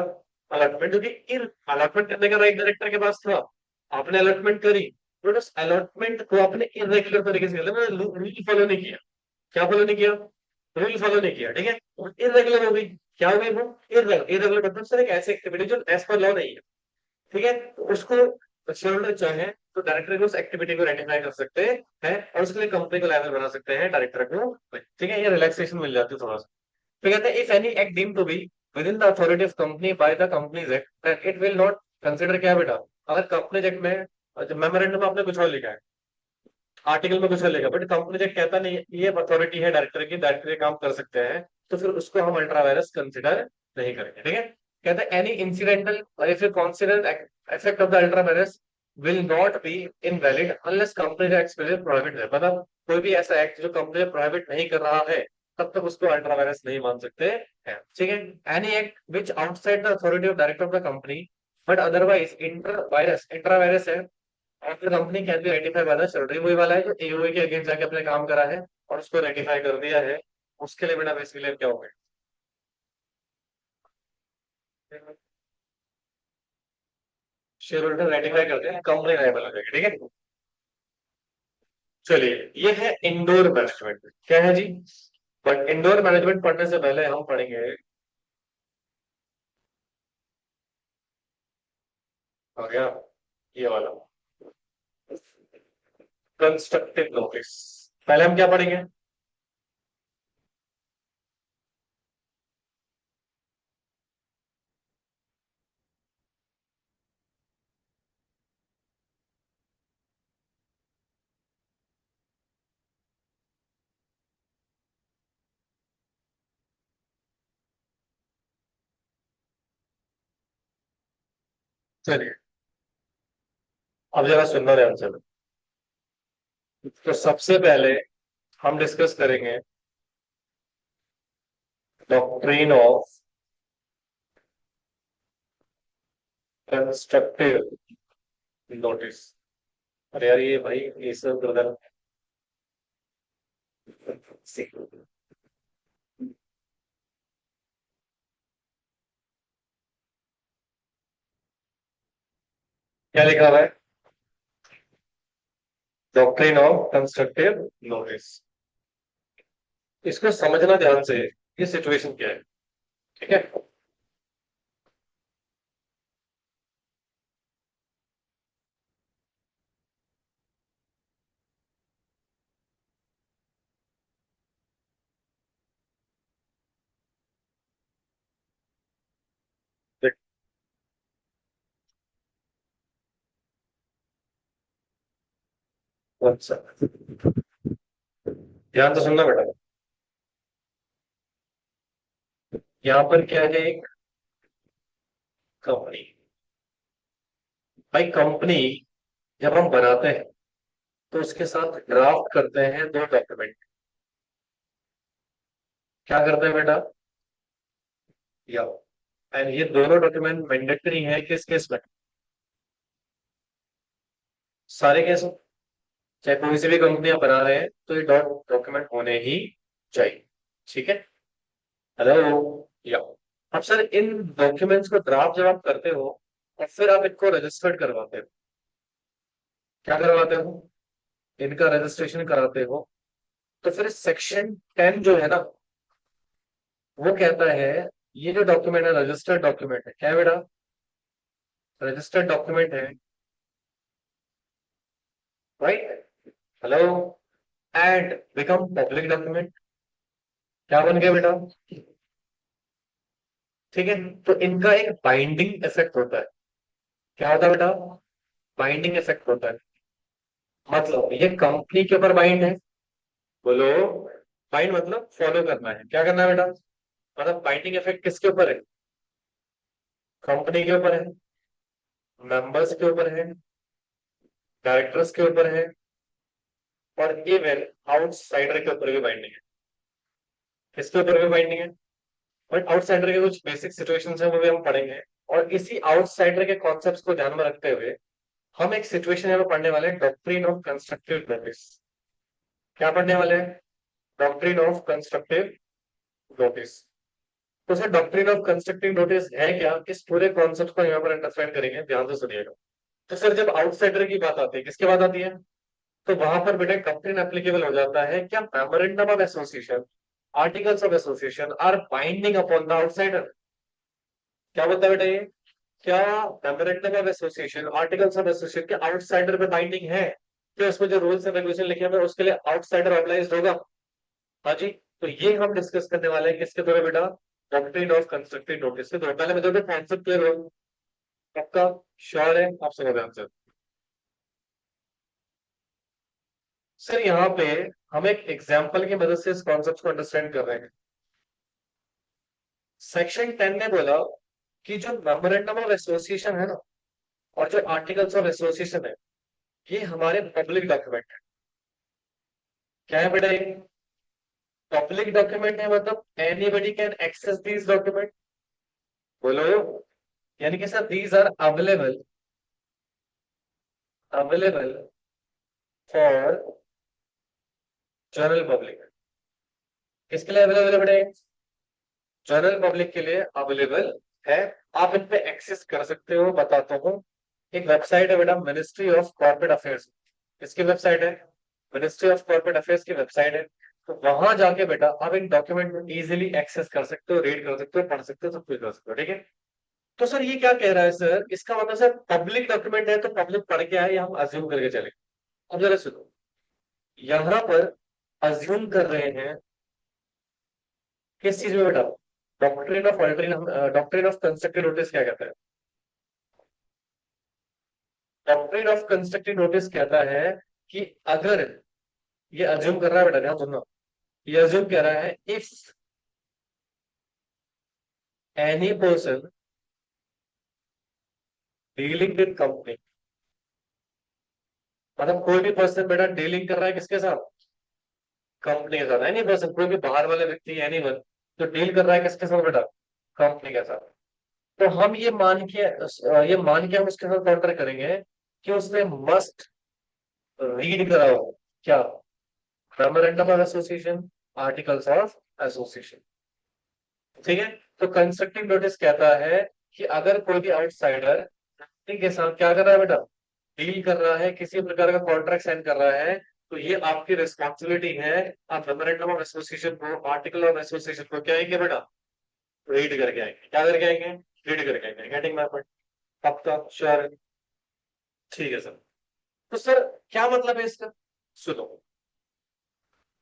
अलॉटमेंट, क्योंकि अलॉटमेंट करने का राइट डायरेक्टर के पास था, आपने अलॉटमेंट करी, बट उस अलॉटमेंट को आपने इरेगुलर तरीके से कर, रूल फॉलो नहीं किया। क्या फॉलो नहीं किया? रूल फॉलो नहीं किया, ठीक है, इरेगुलर हो गई। क्या हो गई वो? इरेगुलर मतलब सर एक ऐसी एक्टिविटी जो एज पर लॉ नहीं है, ठीक है, तो उसको शेयर होल्डर चाहे तो डायरेक्टर को उस एक्टिविटी को रेटिफाई कर सकते हैं और उसके लिए कंपनी को लायबल बना सकते हैं डायरेक्टर को, ठीक है, ये रिलैक्सेशन मिल जाती है थोड़ा सा। तो कहते हैं if any act deem to be within the authority of company by the companies act it will not consider, क्या बेटा? अगर कंपनीज एक्ट में मेमोरेंडम में आपने कुछ और लिखा है, आर्टिकल में कुछ और लिखा, बट कंपनी एक्ट कहता नहीं ये अथॉरिटी है डायरेक्टर की, डायरेक्टर ये काम कर सकते हैं, तो फिर उसको हम अल्ट्रा वायरस कंसिडर नहीं करेंगे, ठीक है। कहते हैं एनी इंसिडेंटल और if you consider effect of the ultravirus will not be invalid unless company acts within prohibit है, मतलब कोई भी ऐसा एक्ट जो कंपनी प्रोहिबिट नहीं कर रहा है तब तक उसको अल्ट्रावायरस नहीं मान सकते हैं, ठीक है। Any act which outside the authority of director of the company but otherwise intra vires है और फिर company can be ratify by the shareholder, वही वाला है जो एओए के अगेंस्ट जाके अपने काम करा है और उसको रेटिफाई कर दिया है, उसके लिए बेटा बेसिकली क्या हो गया? शेयर होल्डर रेटिफाई करते हैं, कंपनी लायबल हो जाएगी, ठीक है। चलिए, ये है इंडोर मैनेजमेंट, क्या है जी? बट इंडोर मैनेजमेंट पढ़ने से पहले हम पढ़ेंगे, हो गया ये वाला, कंस्ट्रक्टिव नोटिस। पहले हम क्या पढ़ेंगे? चलिए, अब जरा सुनना ध्यान से। तो सबसे पहले हम डिस्कस करेंगे डॉक्ट्रिन ऑफ कंस्ट्रक्टिव नोटिस। अरे यार ये भाई ये सब गलत है। क्या लिखा हुआ है? Doctrine of constructive notice. इसको समझना ध्यान से, ये सिचुएशन क्या है। ठीक है। देख, अच्छा, ध्यान से सुनना बेटा। यहाँ पर क्या है? एक कंपनी। भाई कंपनी जब हम बनाते हैं तो उसके साथ ड्राफ्ट करते हैं दो डॉक्यूमेंट। क्या करते हैं बेटा? या एंड ये दोनों डॉक्यूमेंट मैंडेटरी है किस केस में? सारे केस में। चाहे कोई सी भी कंपनियां बना रहे हैं तो ये डॉक्यूमेंट होने ही चाहिए। ठीक है। हेलो। या अब सर इन डॉक्यूमेंट्स को ड्राफ्ट जब आप करते हो और फिर आप इनको रजिस्टर्ड करवाते हो। क्या करवाते हो? इनका रजिस्ट्रेशन कराते हो। तो फिर सेक्शन 10 जो है ना, वो कहता है ये जो डॉक्यूमेंट है रजिस्टर्ड डॉक्यूमेंट है। क्या है बेटा? रजिस्टर्ड डॉक्यूमेंट है। Right. Hello. And become public document. क्या बन गया बेटा? ठीक है। तो इनका एक बाइंडिंग इफेक्ट होता है। क्या होता है बेटा? बाइंडिंग इफेक्ट होता है। मतलब ये कंपनी के ऊपर बाइंड है। बोलो। बाइंड मतलब फॉलो करना है। क्या करना है बेटा? मतलब बाइंडिंग इफेक्ट किसके ऊपर है? कंपनी के ऊपर है, मेंबर्स के ऊपर है, डायरेक्टर्स के ऊपर है, और इवन आउटसाइडर के ऊपर भी बाइंडिंग है। किसके ऊपर भी बाइंडिंग है? बट आउटसाइडर के कुछ बेसिक सिचुएशंस हैं वो भी हम पढ़ेंगे। और इसी आउटसाइडर के कॉन्सेप्ट्स को ध्यान में रखते हुए हम एक सिचुएशन यहाँ पे पढ़ने वाले हैं, डॉक्ट्रिन ऑफ कंस्ट्रक्टिव नोटिस। क्या पढ़ने वाले हैं? Doctrine of constructive notice. तो sir doctrine of constructive notice है क्या? इस पूरे कॉन्सेप्ट को यहाँ पर अंडरस्टैंड करेंगे, ध्यान से सुनिएगा। तो सर जब आउटसाइडर की बात आती है, किसकी बात आती है? तो वहां पर बेटा डॉक्ट्रिन एप्लीकेबल हो जाता है क्या? Memorandum of association, articles of association are binding upon the outsider. क्या बोलता है बेटा ये? क्या memorandum of association, articles of association के आउटसाइडर पे बाइंडिंग है? तो इसमें जो रूल्स एंड रेगुलेशन लिखे हुए हैं उसके लिए आउटसाइडर ऑब्लाइज्ड होगा। हाँ जी। तो ये हम डिस्कस करने वाले हैं किसके द्वारा बेटा? डॉक्ट्रिन ऑफ कंस्ट्रक्टिव नोटिस के द्वारा। पहले मुझे कॉन्सेप्ट क्लियर हो। पक्का? श्योर है? आप समझ आंसर। सर यहाँ पे हम एक एग्जाम्पल की मदद से इस कॉन्सेप्ट को अंडरस्टैंड कर रहे हैं। सेक्शन 10 ने बोला कि जो मेमोरेंडम ऑफ एसोसिएशन है ना, और जो आर्टिकल्स ऑफ एसोसिएशन है, ये हमारे पब्लिक डॉक्यूमेंट है। क्या है बेटा ये? पब्लिक डॉक्यूमेंट है, मतलब anybody can access these document. बोलो। यानी कि sir these are available, available for general public. किसके लिए अवेलेबल है बेटा? जनरल पब्लिक के लिए अवेलेबल है। आप इन पे एक्सेस कर सकते हो। बताता हूँ। एक वेबसाइट है बेटा, मिनिस्ट्री ऑफ कॉर्पोरेट अफेयर्स। किसकी वेबसाइट है? मिनिस्ट्री ऑफ कॉर्पोरेट अफेयर्स की वेबसाइट है। तो वहां जाके बेटा आप इन डॉक्यूमेंट को इजीली एक्सेस कर सकते हो, रीड कर सकते हो, पढ़ सकते हो, सब कुछ कर सकते हो। ठीक है। तो सर ये क्या कह रहा है सर? इसका मतलब सर पब्लिक डॉक्यूमेंट है तो पब्लिक पढ़ के आए, ये हम अज्यूम करके चले। अब जरा सुनो। यहाँ पर अज्यूम कर रहे हैं किस चीज में बेटा? डॉक्ट्रिन ऑफ ऑल्टरिन, डॉक्ट्रिन ऑफ कंस्ट्रक्टिव नोटिस क्या कहता है? डॉक्ट्रिन ऑफ कंस्ट्रक्टिव नोटिस कहता है कि अगर, ये अज्यूम कर रहा है बेटा, ध्यान सुनना। ये अज्यूम कह रहा है if any person dealing with company, मतलब कोई भी पर्सन बेटा डीलिंग कर रहा है किसके साथ? कंपनी के साथ। एनी पर्सन, कोई भी बाहर वाले व्यक्ति, एनी वन जो डील कर रहा है किसके साथ बेटा? कंपनी के साथ। तो हम ये मान के हम उसके साथ काउंटर करेंगे कि उसने मस्ट रीड कराओ क्या, memorandum of association, articles of association. ठीक है। तो कंस्ट्रक्टिव नोटिस कहता है कि अगर कोई भी आउटसाइडर कंपनी के साथ क्या कर रहा है बेटा, डील कर रहा है, किसी प्रकार का कॉन्ट्रैक्ट साइन कर रहा है, तो ये आपकी रिस्पॉन्सिबिलिटी है। आप मेमोरेंडम ऑफ एसोसिएशन को, आर्टिकल ऑफ एसोसिएशन को क्या आएंगे बेटा, रीड करके आएंगे। क्या करके आएंगे, रीड करके आएंगे। Getting my point? पक्का श्योर? ठीक है सर। तो सर क्या मतलब है इसका, सुनो।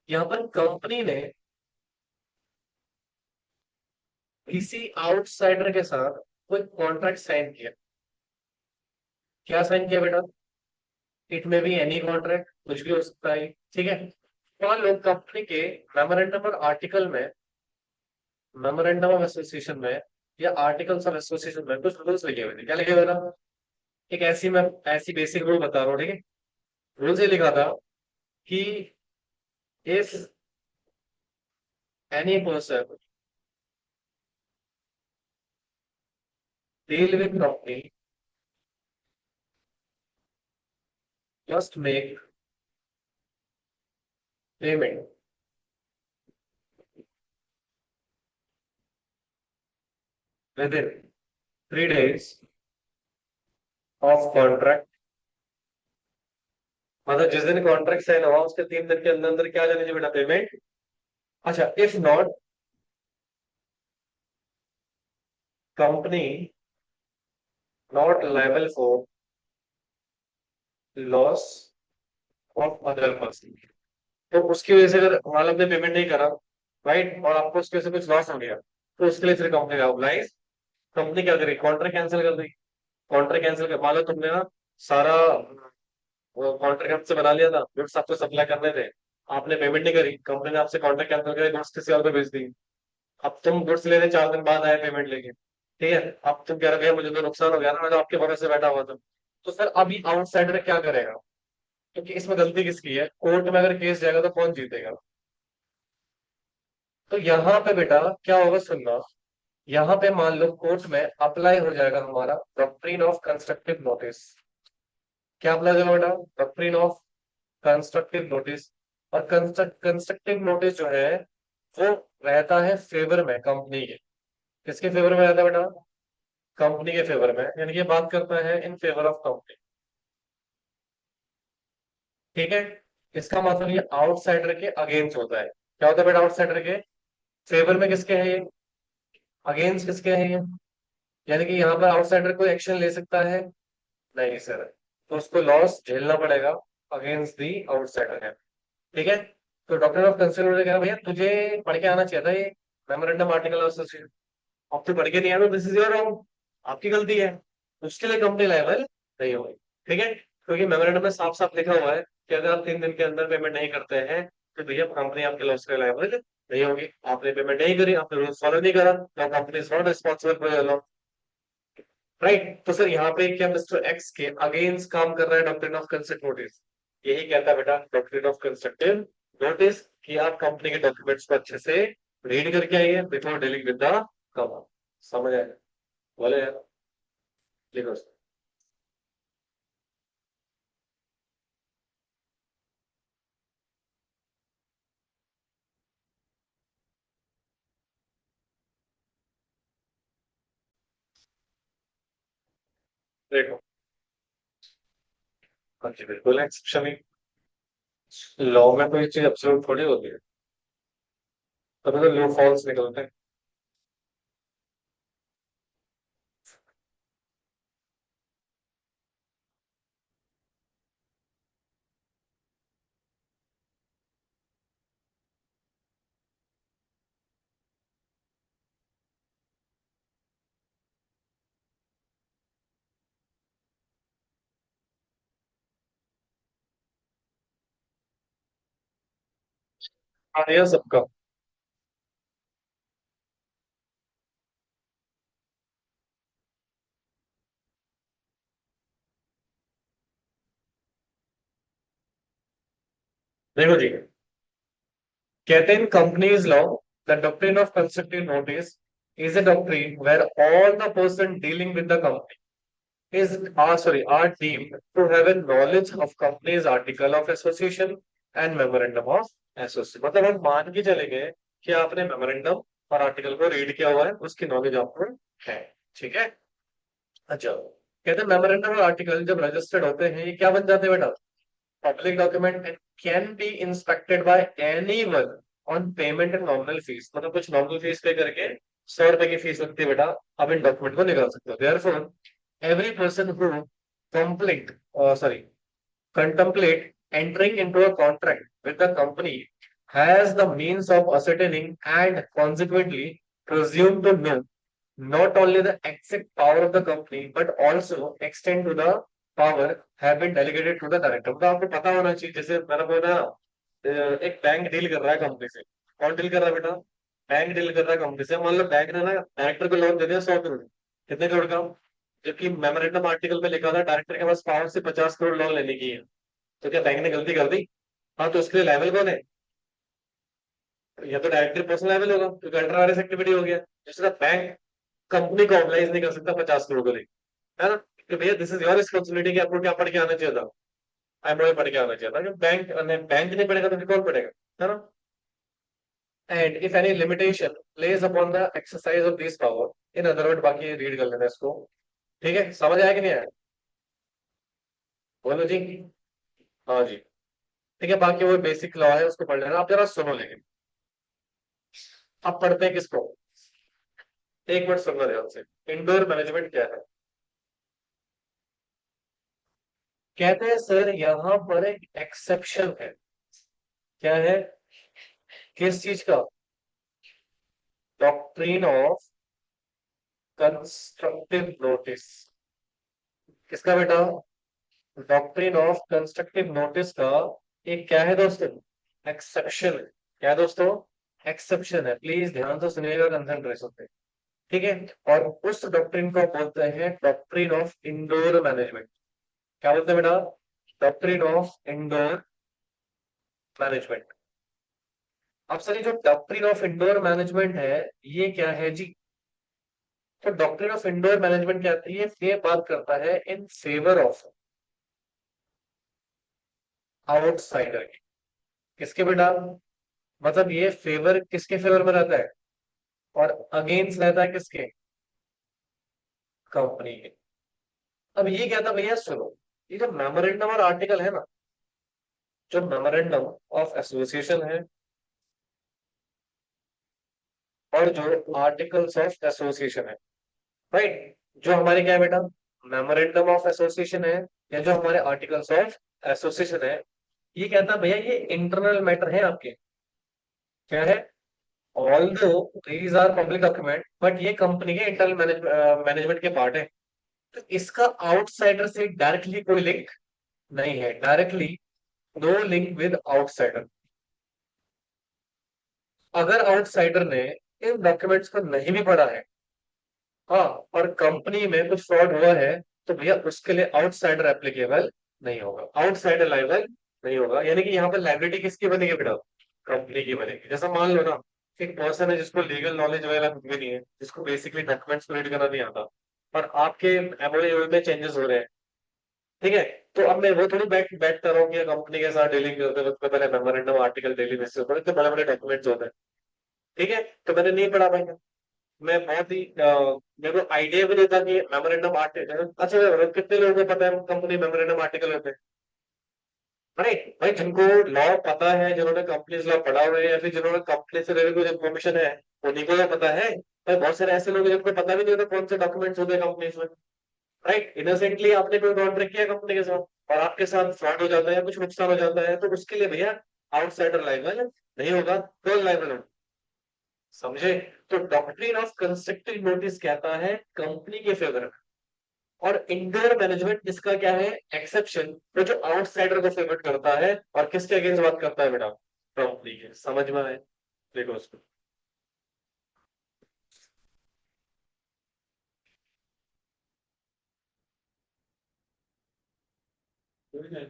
यहाँ पर कंपनी ने किसी आउटसाइडर के साथ कोई कॉन्ट्रैक्ट साइन किया। क्या साइन किया बेटा, इट में बी एनी कॉन्ट्रैक्ट, कुछ भी हो सकता है। ठीक है। मान लो कंपनी के मेमोरेंडम और आर्टिकल में, मेमोरेंडम ऑफ एसोसिएशन में या आर्टिकल्स ऑफ एसोसिएशन में कुछ रूल्स लिखे हुए थे। क्या लिखे हुए था, एक ऐसी, मैं ऐसी बेसिक रूल बता रहा हूँ। ठीक है। रूल्स ये लिखा था कि if any person deal with company must make payment with in 3 days of contract. मतलब जिस दिन कॉन्ट्रैक्ट साइन हुआ उसके 3 दिन के अंदर अंदर क्या जानी चाहिए बेटा, पेमेंट। अच्छा, if not, company not liable for loss of other person. तो उसकी वजह से अगर मालूम ने पेमेंट नहीं करा, राइट, और आपको उसकी वजह से कुछ लॉस हो गया, तो उसके लिए फिर कंपनी का ऑब्लाइज, कंपनी क्या करेगी, कॉन्ट्रैक्ट कैंसिल कर देगी। कॉन्ट्रैक्ट कैंसिल कर, मान लो तुमने ना सारा कॉन्ट्रैक्ट हमसे बना लिया था, गुड्स आपको सप्लाई करने थे, आपने पेमेंट नहीं करी, कंपनी ने आपसे कॉन्ट्रैक्ट कैंसिल करके गुड्स किसी और को भेज दी। अब तुम गुड्स लेने 4 दिन बाद आए पेमेंट लेके, ठीक है, अब तुम कह रहे हो भैया मुझे तो नुकसान हो गया ना, मैं तो आपके भरोसे बैठा हुआ था। तो सर अभी आउटसाइडर क्या करेगा, क्योंकि इसमें गलती किसकी है, कोर्ट में अगर केस जाएगा तो कौन जीतेगा। तो यहाँ पे बेटा क्या होगा, सुनना। यहाँ पे मान लो कोर्ट में अप्लाई हो जाएगा हमारा डॉक्ट्रिन ऑफ कंस्ट्रक्टिव नोटिस। क्या अप्लाई हो जाएगा बेटा, डॉक्ट्रिन ऑफ कंस्ट्रक्टिव नोटिस। और कंस्ट्रक्टिव नोटिस जो है वो रहता है फेवर में कंपनी के। किसके फेवर में रहता है बेटा, कंपनी के फेवर में, यानी कि बात करता है इन फेवर ऑफ कंपनी। ठीक है। इसका मतलब ये आउटसाइडर के अगेंस्ट होता है। क्या होता है बेटा, आउटसाइडर के फेवर में किसके है ये, अगेंस्ट किसके है ये, यानी कि यहाँ पर आउटसाइडर कोई एक्शन ले सकता है, नहीं सर, तो उसको लॉस झेलना पड़ेगा अगेंस्ट दी आउटसाइडर है। ठीक है। तो डॉक्टर ऑफ कंसर्न कह रहा भैया तुझे पढ़ के आना चाहिए था ये मेमोरेंडम आर्टिकल ऑफ एसोसिएशन, अब तो पढ़ के नहीं आया, दिस इज योर रॉन्ग, आपकी गलती है। उसके लिए कंपनी लायबल नहीं होगी। ठीक है, क्योंकि मेमोरेंडम में साफ साफ लिखा हुआ है कि अगर आप 3 दिन के अंदर पेमेंट नहीं करते हैं तो भैया कंपनी आपके लॉस के लायबल नहीं होगी। आपने पेमेंट नहीं करी, आपने रूल्स फॉलो नहीं करा, तो company is not responsible for your loss. Right. तो सर यहाँ पे क्या मिस्टर एक्स के अगेंस्ट काम कर रहा है डॉक्ट्रिन ऑफ कंस्ट्रक्टिव नोटिस। यही कहता है बेटा डॉक्ट्रिन ऑफ कंस्ट्रक्टिव नोटिस कि आप कंपनी के डॉक्यूमेंट्स को अच्छे से रीड करके आइए बिफोर डीलिंग विद द कम। समझ आया, बोले यार, लिखो उसको। देखो, हाँ जी बिल्कुल एक्सेप्शन ही, लॉ में कोई चीज एब्सोल्यूट थोड़ी होती है, तभी तो लॉ फॉल्स निकलते हैं। हाँ यह सबका। देखो जी, कहते हैं companies law the doctrine of constructive notice is a doctrine where all the person dealing with the company is sorry are deemed to have a knowledge of company's article of association and memorandum of association। मतलब हम मान के चले गए कि आपने मेमोरेंडम और आर्टिकल को रीड किया हुआ है, उसकी नॉलेज आपको है। ठीक है। अच्छा, कहते हैं मेमोरेंडम और आर्टिकल जब रजिस्टर्ड होते हैं ये क्या बन जाते हैं बेटा? Public document and can be inspected bye anyone on payment and nominal fees. मतलब कुछ नॉमिनल फीस पे करके 100 रुपए की फीस लगती है बेटा, आप इन डॉक्यूमेंट को निकाल सकते हो। Therefore every person who complete sorry contemplate entering into a contract with the company has the means of ascertaining and consequently presumed to know not only the exact power of the company but also extend to the power have been delegated to the director। तो आपको पता होना चाहिए, जैसे मैंने बोला एक बैंक डील कर रहा है कंपनी से। कौन डील कर रहा है बेटा? बैंक डील कर रहा है कंपनी से। मान लो बैंक ने ना डायरेक्टर को लोन दे दिया 100 करोड़। कितने करोड़ का? जबकि मेमोरेंडम आर्टिकल में लिखा था डायरेक्टर के पास पावर से 50 करोड़ लोन लेने की है। तो क्या बैंक ने गलती कर दी? हाँ, तो उसके लिए लायबल कौन है? या तो डायरेक्टर पर्सनल लायबल होगा क्योंकि अल्ट्रा वायरस एक्टिविटी हो गया। जिसका बैंक कंपनी को ऑब्लाइज नहीं कर सकता 50 करोड़ को लेकर, है ना? कि भैया दिस इज योर रिस्पॉन्सिबिलिटी कि आपको क्या पढ़ के आना चाहिए था। एमओए पढ़ के आना चाहिए था। बैंक बैंक नहीं पढ़ेगा तो फिर कौन पढ़ेगा, है ना? And if any limitation place upon the exercise of this power, in other word, बाकी रीड कर लेना इसको। ठीक है, समझ आया कि नहीं आया? बोलो जी। हाँ जी। ठीक है, बाकी वो बेसिक लॉ है उसको पढ़ लेना। आप जरा सुनो लेकिन, अब पढ़ते हैं किसको? एक मिनट सुनना ध्यान से। इंडोर मैनेजमेंट क्या है? कहते हैं सर यहाँ पर एक एक्सेप्शन है। क्या है? किस चीज का? Doctrine of constructive notice. किसका बेटा? डॉक्ट्रिन ऑफ कंस्ट्रक्टिव नोटिस का एक क्या है दोस्तों? एक्सेप्शन है। क्या है दोस्तों? एक्सेप्शन है। प्लीज ध्यान से सुनिएगा, कंसंट्रेशन से। ठीक है। और उस डॉक्ट्रिन को बोलते हैं डॉक्ट्रिन ऑफ इंडोर मैनेजमेंट। क्या बोलते हैं बेटा? Doctrine of indoor management. अब सर ये जो डॉक्ट्रिन ऑफ इंडोर मैनेजमेंट है ये क्या है जी? तो डॉक्ट्रिन ऑफ इंडोर मैनेजमेंट क्या है? ये बात करता है इन फेवर ऑफ आउटसाइडर की। किसके बेटा? मतलब ये फेवर किसके फेवर में रहता है और अगेंस्ट रहता है किसके? कंपनी के। अब ये क्या था भैया, सुनो। ये जो मेमोरेंडम और आर्टिकल है ना, जो मेमोरेंडम ऑफ एसोसिएशन है और जो आर्टिकल्स ऑफ एसोसिएशन है, राइट, जो हमारे क्या है बेटा? मेमोरेंडम ऑफ एसोसिएशन है या जो हमारे आर्टिकल्स ऑफ एसोसिएशन है, ये कहता है भैया ये इंटरनल मैटर है आपके। क्या है? Although these are public document but ये कंपनी के इंटरनल मैनेजमेंट के पार्ट है। तो इसका आउटसाइडर से डायरेक्टली कोई लिंक नहीं है। Directly no link with outsider. अगर आउटसाइडर ने इन डॉक्यूमेंट्स को नहीं भी पढ़ा है, हाँ, और कंपनी में कुछ फ्रॉड हुआ है, तो भैया उसके लिए आउटसाइडर एप्लीकेबल नहीं होगा, आउटसाइडर लाइबल नहीं होगा। यानी कि यहाँ पर लाइबिलिटी किसकी बनेगी बेटा? कंपनी की बनेगी। जैसा मान लो ना, एक पर्सन है जिसको लीगल नॉलेज वगैरह कुछ भी नहीं है, जिसको बेसिकली डॉक्यूमेंट्स रीड करना नहीं आता, और आपके एमओयू में चेंजेस हो रहे हैं। ठीक है। तो अब मैं वो थोड़ी बैठता रहूँ कि कंपनी के साथ डीलिंग करते वक्त मैं पहले मेमोरेंडम आर्टिकल डेली बेसिस पर, इतने बड़े बड़े डॉक्यूमेंट्स होते हैं। ठीक है। तो मैंने नहीं पढ़ा भाई। मैं बहुत ही मेरे को आइडिया भी नहीं था कि मेमोरेंडम आर्टिकल, अच्छा कितने लोगों को पता है कंपनी मेमोरेंडम आर्टिकल होते हैं? अरे भाई, जिनको लॉ पता है, जिन्होंने कंपनीज लॉ पढ़ा हुआ है या फिर जिन्होंने कंपनी से रिलेटेड कुछ इन्फॉर्मेशन है, उन्हीं को तो पता है। भाई बहुत सारे ऐसे लोग हैं जिनको पता भी नहीं होता कौन से डॉक्यूमेंट्स होते हैं कंपनीज में। राइट, इनोसेंटली आपने कोई कॉन्ट्रैक्ट किया कंपनी के साथ और आपके साथ फ्रॉड हो जाता है, कुछ नुकसान हो जाता है, तो उसके लिए भैया आउटसाइडर लाइबल नहीं होगा, तो लाइबल होगा। समझे? तो डॉक्ट्रिन ऑफ कंस्ट्रक्टिव नोटिस कहता है कंपनी के फेवर में, और इंडोर मैनेजमेंट इसका क्या है? एक्सेप्शन, तो जो आउटसाइडर को फेवर करता है और किसके अगेंस्ट बात करता है बेटा? कंपनी के। समझ में आए? देखो उसको।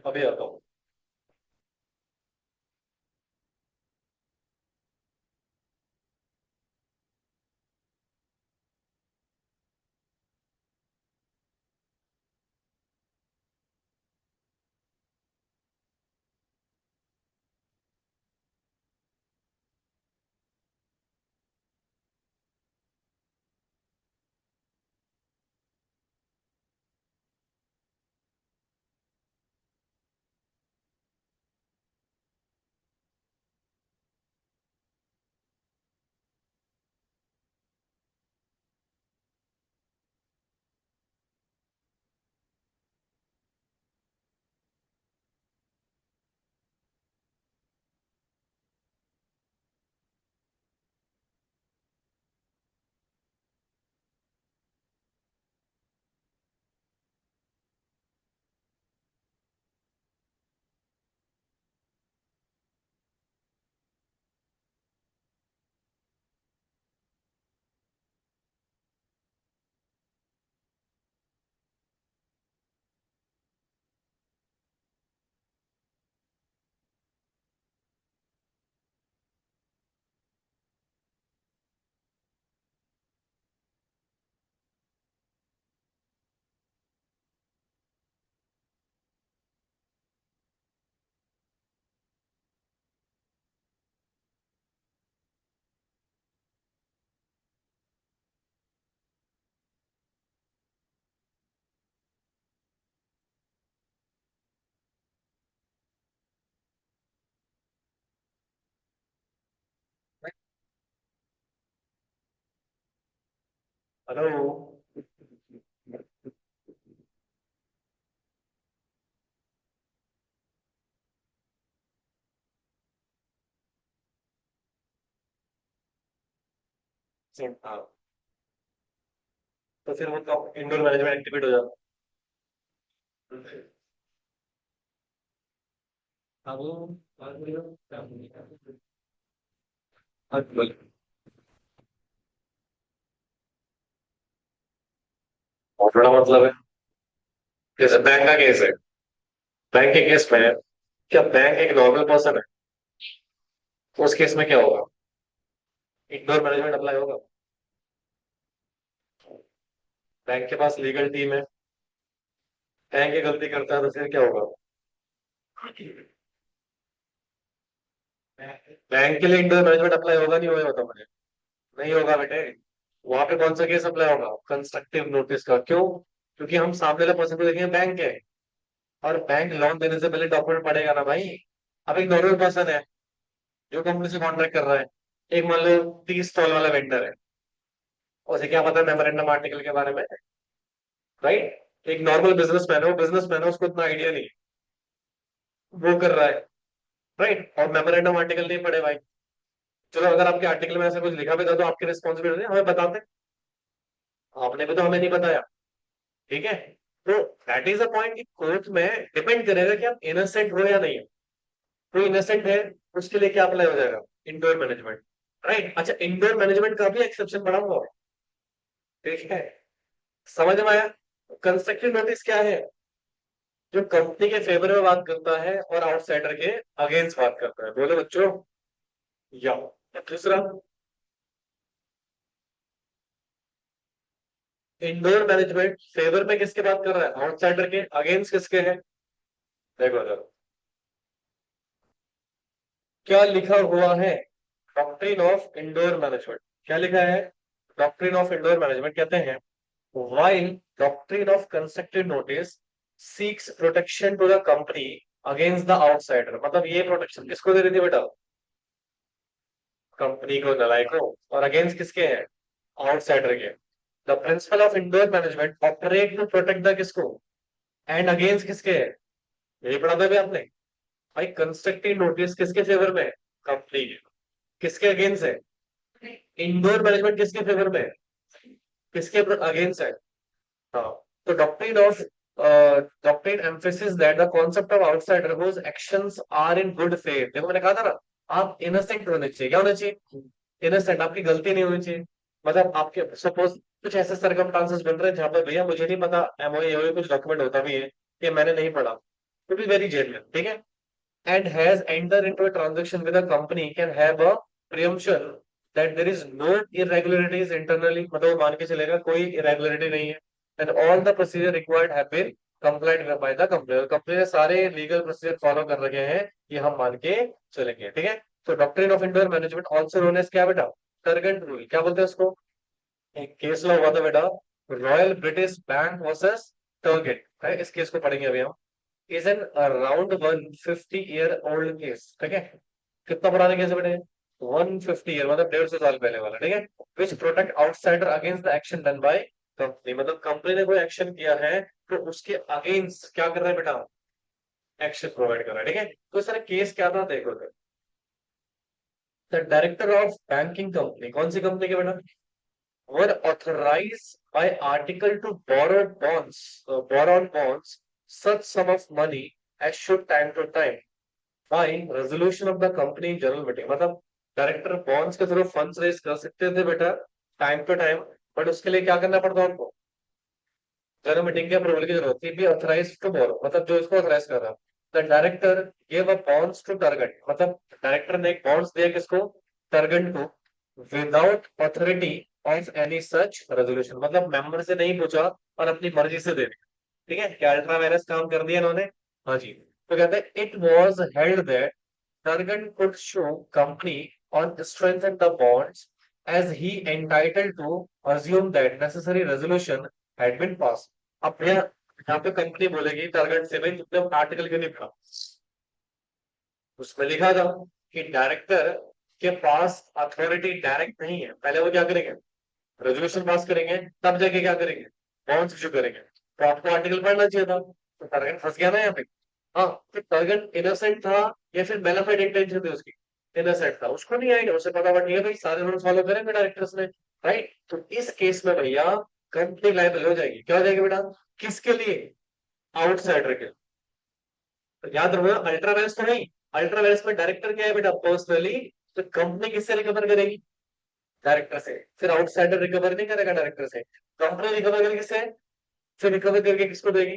अभी आता हूँ। हेलो। हाँ, तो फिर वो तो इंडोर मैनेजमेंट एक्टिवेट हो जाता है। अब वो बात करियो, क्या बोलिए? हाँ, बोलिए। बहुत बड़ा मतलब है। जैसे बैंक का केस है, बैंक के केस में क्या बैंक एक नॉर्मल पर्सन है? तो उस केस में क्या होगा? इंडोर मैनेजमेंट अप्लाई होगा? बैंक के पास लीगल टीम है, बैंक की गलती करता है तो फिर क्या होगा? बैंक के लिए इंडोर मैनेजमेंट अप्लाई होगा नहीं होगा, बताओ मुझे। नहीं होगा बेटे। वहां पे कौन सा केस अप्लाई होगा? कंस्ट्रक्टिव नोटिस का। क्यों? क्योंकि हम सामने वाले पर्सन को देखेंगे बैंक है, और बैंक लोन देने से पहले डॉक्यूमेंट पड़ेगा ना भाई। अब एक नॉर्मल पर्सन है जो कंपनी से कॉन्ट्रैक्ट कर रहा है, एक मान लो 30 स्टॉल वाला वेंडर है, उसे क्या पता मेमोरेंडम आर्टिकल के बारे में? राइट। एक नॉर्मल बिजनेसमैन है, वो बिजनेसमैन है, उसको इतना आइडिया नहीं, वो कर रहा है। राइट, और मेमोरेंडम आर्टिकल नहीं पड़े भाई। चलो अगर आपके आर्टिकल में ऐसा कुछ लिखा भी था तो आपकी रिस्पॉन्सिबिलिटी हमें बताते, आपने भी तो हमें नहीं बताया। ठीक है। तो दैट इज अ पॉइंट कि कोर्ट में डिपेंड करेगा कि आप इनोसेंट हो या नहीं हो। कोई इनोसेंट है, उसके लिए क्या अप्लाई हो जाएगा? Indoor management. राइट। अच्छा, इंडोर मैनेजमेंट का भी एक्सेप्शन पड़ा हुआ है। ठीक है, समझ में आया? कंस्ट्रक्टिव नोटिस क्या है? जो कंपनी के फेवर में बात करता है और आउटसाइडर के अगेंस्ट बात करता है। बोलो बच्चों। या दूसरा, इंडोर मैनेजमेंट फेवर में किसके बात कर रहा है? आउटसाइडर के। अगेंस्ट किसके है? देखो जरा, क्या लिखा हुआ है? डॉक्ट्रिन ऑफ इंडोर मैनेजमेंट क्या लिखा है? डॉक्ट्रिन ऑफ इंडोर मैनेजमेंट कहते हैं, while doctrine of constructive notice seeks protection to the company against the outsider। मतलब ये प्रोटेक्शन किसको दे रही थी बेटा? कंपनी को, नलायक को। और अगेंस्ट किसके है? आउटसाइडर के। The principle of indoor management operate to protect the किसको? एंड अगेंस्ट किसके है? यही पढ़ा था भी आपने। भाई कंस्ट्रक्टिव नोटिस किसके फेवर में है? कंपनी के। किसके अगेंस्ट है? इंडोर मैनेजमेंट किसके फेवर में है? किसके अगेंस्ट है? हाँ। तो doctrine emphasis that the concept of outsider whose actions are in good faith। देखो मैंने कहा था ना, आप इनोसेंट होने चाहिए। क्या होना चाहिए? इनोसेंट, आपकी गलती नहीं होनी चाहिए। मतलब आपके सपोज कुछ ऐसे सरकमस्टांसेस बन रहे हैं जहां पर भैया मुझे नहीं पता, एमओए कुछ डॉक्यूमेंट होता भी है कि मैंने नहीं पढ़ा, तो भी वेरी जेन्युइन। ठीक है। And has enter into a transaction with a company can have a presumption that there is no irregularities internally. मतलब वो मान के चलेगा कोई इरेगुलरिटी नहीं है। And all the procedure required have been complied by the company. Company ने सारे लीगल प्रोसीजर फॉलो कर रखे हैं, ये हम मान के चलेंगे। ठीक है। तो doctrine of indoor management also known as क्या बेटा? Turquand rule. क्या बोलते हैं उसको? एक केस लॉ हुआ था बेटा, royal British bank versus target है। इस केस को पढ़ेंगे अभी हम। Is an around 150 year old case. ठीक है। कितना पुराना केस है बेटे? 150 ईयर, मतलब 150 साल पहले वाला। ठीक है। विच protect outsider against the action done by company. मतलब कंपनी ने कोई एक्शन किया है तो उसके अगेंस्ट क्या कर रहा है बेटा? एक्शन प्रोवाइड कर रहा है। ठीक है। तो सर केस क्या था देखो। The director of banking company, कौन सी कंपनी के बेटा? were authorized by article to borrow on bonds such sum of money as should time to time by resolution of the company in general meeting। मतलब डायरेक्टर बॉन्ड्स के थ्रू फंड्स रेज कर सकते थे बेटा, टाइम टू टाइम। बट उसके लिए क्या करना पड़ता है उनको? जनरल मीटिंग के अप्रूवल की जरूरत थी। बी ऑथराइज टू बोरो, मतलब जो इसको ऑथराइज कर रहा है। The director give a bonds to target, मतलब डायरेक्टर ने एक बॉन्ड्स दिया किसको? टारगेट को। Without authority of any such resolution, मतलब मेंबर से नहीं पूछा और अपनी मर्जी से दे दिया। ठीक है। क्या अल्ट्रा वायरस काम कर दिया इन्होंने? हाँ जी। तो कहते हैं it was held that Durgan could show company on strengthen the bonds as he entitled to assume that necessary resolution had been passed। अब भैया यहाँ पे कंपनी बोलेगी टारगेट से, भाई तुमने आर्टिकल क्यों नहीं पढ़ा? उसमें लिखा था कि डायरेक्टर के पास अथॉरिटी डायरेक्ट नहीं है। पहले वो क्या करेंगे? रेजोल्यूशन पास करेंगे तब जाके क्या करेंगे, बॉन्ड्स इशू करेंगे। तो आपको आर्टिकल पढ़ना चाहिए था, तो टारगेट फंस गया ना यहाँ पे। हाँ, तो टारगेट इनोसेंट था या फिर बेनिफिट इंटेंशन थी उसकी, इनोसेंट था, उसको नहीं आएगा, उसे पता नहीं है भाई सारे रूल्स फॉलो करेंगे डायरेक्टर्स ने, राइट। तो इस केस में भैया कंपनी लायबल हो जाएगी, क्या हो जाएगी बेटा, किसके लिए, आउटसाइडर के। तो याद रखो अल्ट्रा वायरस तो नहीं, अल्ट्रा वायरस में डायरेक्टर क्या है बेटा, पर्सनली। तो कंपनी किससे रिकवर करेगी, डायरेक्टर से। फिर आउटसाइडर रिकवर नहीं करेगा डायरेक्टर से, कंपनी रिकवर करेगी किससे, फिर रिकवर करके किसको देगी,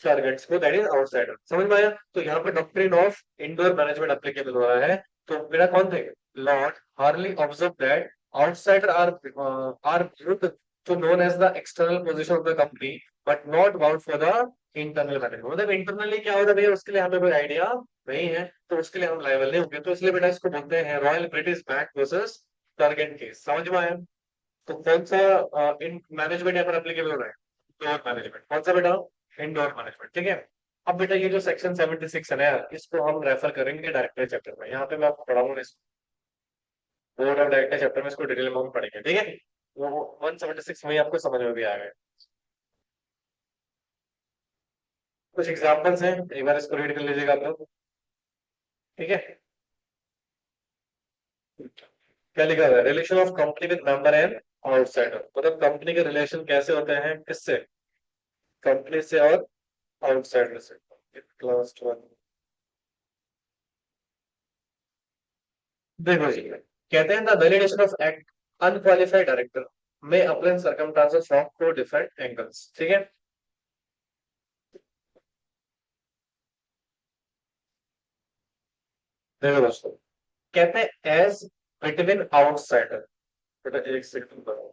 टारगेट्स को, दैट इज आउटसाइडर। समझ में आया। तो यहाँ पे doctrine of indoor management applicable हो रहा है। तो मेरा कौन थे, Lord Hatherley observe that outsider are viewed to known as the external position of the company but not bound for the internal management। मतलब इंटरनली क्या होता है भैया, उसके लिए हमें कोई आइडिया नहीं है, तो उसके लिए हम लायबल नहीं होंगे। तो इसलिए बेटा इसको बोलते हैं royal British bank versus target case. समझ में आया। तो कौन सा इन मैनेजमेंट यहाँ पर एप्लीकेबल हो रहा है, इंडोर मैनेजमेंट। कौन सा बेटा, इंडोर मैनेजमेंट, ठीक है। अब बेटा ये जो सेक्शन 76 है ना यार, इसको हम रेफर करेंगे डायरेक्टर चैप्टर में, यहाँ पे मैं आपको पढ़ाऊंगा इसको, बोर्ड ऑफ डायरेक्टर चैप्टर में इसको डिटेल में हम पढ़ेंगे, ठीक है। वो 176 में ही आपको समझ में भी आ गए। कुछ एग्जाम्पल्स हैं, एक बार इसको रीड कर लीजिएगा आप लोग, ठीक है। क्या लिखा हुआ है, relation of company with member and outsider, मतलब कंपनी के रिलेशन कैसे होते हैं, किससे, कंपनी से और आउटसाइडर से। क्लास 1 देखो जी, कहते हैं the validation of act unqualified director में apply circumstances from four different angles, ठीक है। देखो दोस्तों, कहते हैं एज बिटवीन आउटसाइडर, बेटा एक सेकंड बताओ।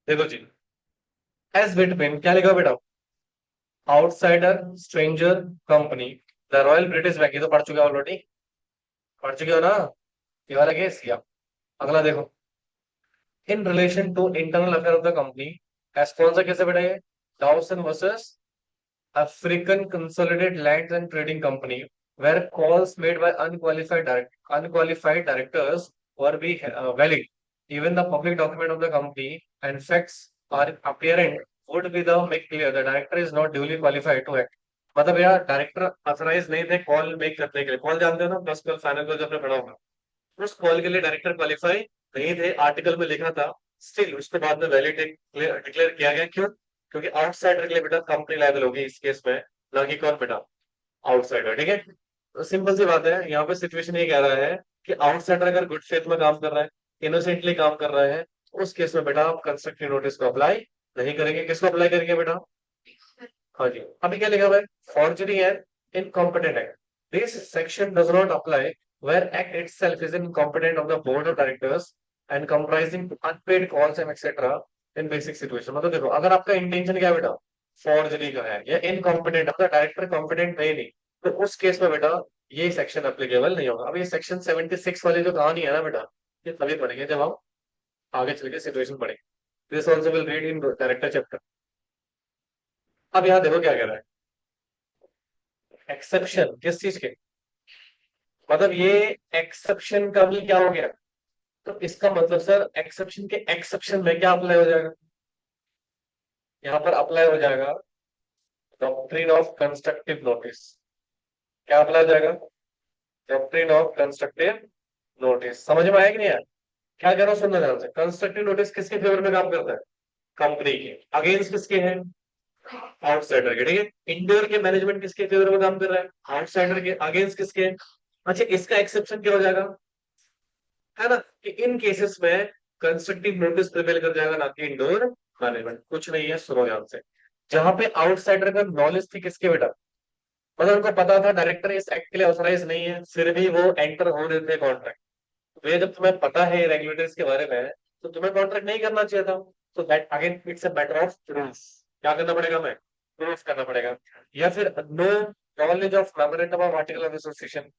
देखो जी, एज बिटवीन क्या लिखा बेटा, outsider, stranger, company, the royal British bank, ये तो पढ़ चुके हो ऑलरेडी, पढ़ चुके हो ना, ये वाला केस किया। अगला देखो, in relation to internal affair of the company, as कौन सा केस है बेटा ये, Dawson versus African consolidated land and trading company, where calls made by unqualified directors were be valid, even the public document of the company and facts are apparent would be the make clear the director is not duly qualified to act। मतलब यार डायरेक्टर अथोराइज नहीं थे कॉल मेक करने के लिए, कॉल जानते हो ना, प्लस कॉल फाइनल कॉल जो आपने पढ़ा होगा, उस कॉल के लिए डायरेक्टर क्वालिफाई नहीं थे, आर्टिकल में लिखा था। स्टिल उसके बाद में वैलिड डिक्लेयर किया गया, क्यों, क्योंकि आउटसाइडर के लिए बेटा कंपनी लायबल होगी इस केस में, ना कि कौन बेटा, आउटसाइडर, ठीक है। तो सिंपल सी बात है, यहाँ पे सिचुएशन ये कह रहा है कि आउटसाइडर अगर गुड फेथ में काम कर रहा है, इनोसेंटली काम कर रहा है, तो उस केस में बेटा आप कंस्ट्रक्टिव नोटिस को अप्लाई नहीं करेंगे। किसको अप्लाई करेंगे बेटा, हाँ जी, अभी क्या लिखा हुआ है, forgery and incompetent act, this section does not apply where act itself is incompetent of the board of directors and comprising unpaid calls and etc in basic situation। मतलब देखो अगर आपका इंटेंशन क्या है बेटा, फॉर्जरी का है या इनकॉम्पिटेंट, आपका डायरेक्टर कॉम्पिटेंट है ही नहीं, तो उस केस में बेटा ये सेक्शन एप्लीकेबल नहीं होगा। अब ये सेक्शन 76 वाली जो कहानी है ना बेटा, ये तभी पढ़ेंगे जब हम आगे चल के सिचुएशन पढ़ेंगे। This also will read in director chapter. अब यहाँ देखो क्या कह रहा है, एक्सेप्शन किस चीज के, मतलब ये एक्सेप्शन का भी क्या हो गया, तो इसका मतलब सर एक्सेप्शन के एक्सेप्शन में क्या अप्लाई हो जाएगा, यहाँ पर अप्लाई हो जाएगा डॉक्ट्रिन ऑफ कंस्ट्रक्टिव नोटिस। क्या अप्लाई हो जाएगा, डॉक्ट्रिन ऑफ कंस्ट्रक्टिव नोटिस। समझ में आया कि नहीं यार, क्या कह रहा हूँ सुनना ध्यान से, कंस्ट्रक्टिव नोटिस किसके फेवर में काम करता है, कंपनी के अगेंस्ट किसके हैं, आउटसाइडर के, ठीक है। इंडोर के मैनेजमेंट किसके फेवर में काम कर रहा है, आउटसाइडर के अगेंस्ट किसके। अच्छा, इसका एक्सेप्शन क्या हो जाएगा, है ना, कि इन केसेस में कंस्ट्रक्टिव नोटिस प्रिवेल कर जाएगा, ना कि इंडोर मैनेजमेंट। कुछ नहीं है, सुनो ध्यान से। जहां पे आउटसाइडर का नॉलेज थी किसके बेटा, मतलब उनको पता था डायरेक्टर इस एक्ट के लिए ऑथराइज नहीं है, फिर भी वो एंटर हो रहे थे कॉन्ट्रैक्ट। तो ये जब तुम्हें पता है रेगुलेटर्स के बारे में, तो तुम्हें कॉन्ट्रैक्ट नहीं करना चाहिए था। तो that again it's a matter of proof. क्या करना पड़ेगा, मैं प्रूफ करना पड़ेगा। या फिर no knowledge of memorandum of article of association,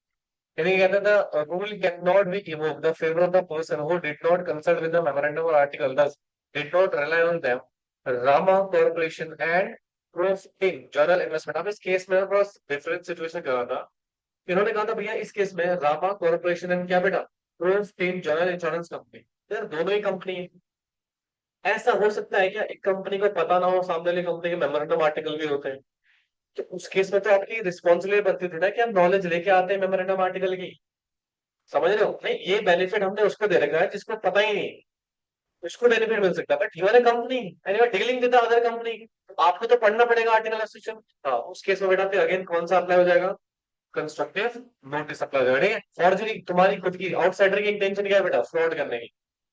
यानी कहता था rule can not be evoked the favour of the person who did not consult with the memorandum और article, thus did not rely on them, Rama corporation and proof in general investment. अब इस केस में थोड़ा डिफरेंट सिचुएशन कर रहा था। इन्होंने कहा था भैया इस केस में रामा कॉर्पोरेशन एंड क्या बेटा, proof in general insurance company, यार दोनों ही कंपनी है। ऐसा हो सकता है क्या एक कंपनी को पता ना हो सामने वाली कंपनी के मेमोरेंडम आर्टिकल भी होते हैं, तो उस केस में तो आपकी रिस्पॉन्सिबिलिटी बनती थी ना कि आप नॉलेज लेके आते हैं मेमोरेंडम आर्टिकल की। समझ रहे हो, नहीं ये बेनिफिट हमने उसको दे रखा है जिसको पता ही नहीं, उसको बेनिफिट मिल सकता है, but you are a company and you are dealing with other company, आपको तो पढ़ना पड़ेगा आर्टिकल ऑफ सेक्शन। हाँ, उस केस में बेटा फिर अगेन कौन सा अप्लाई हो जाएगा, कंस्ट्रक्टिव नोटिस अप्लाई हो जाएगा, ठीक है। फॉर्जरी तुम्हारी खुद की, आउटसाइडर की इंटेंशन क्या है बेटा, फ्रॉड करने की।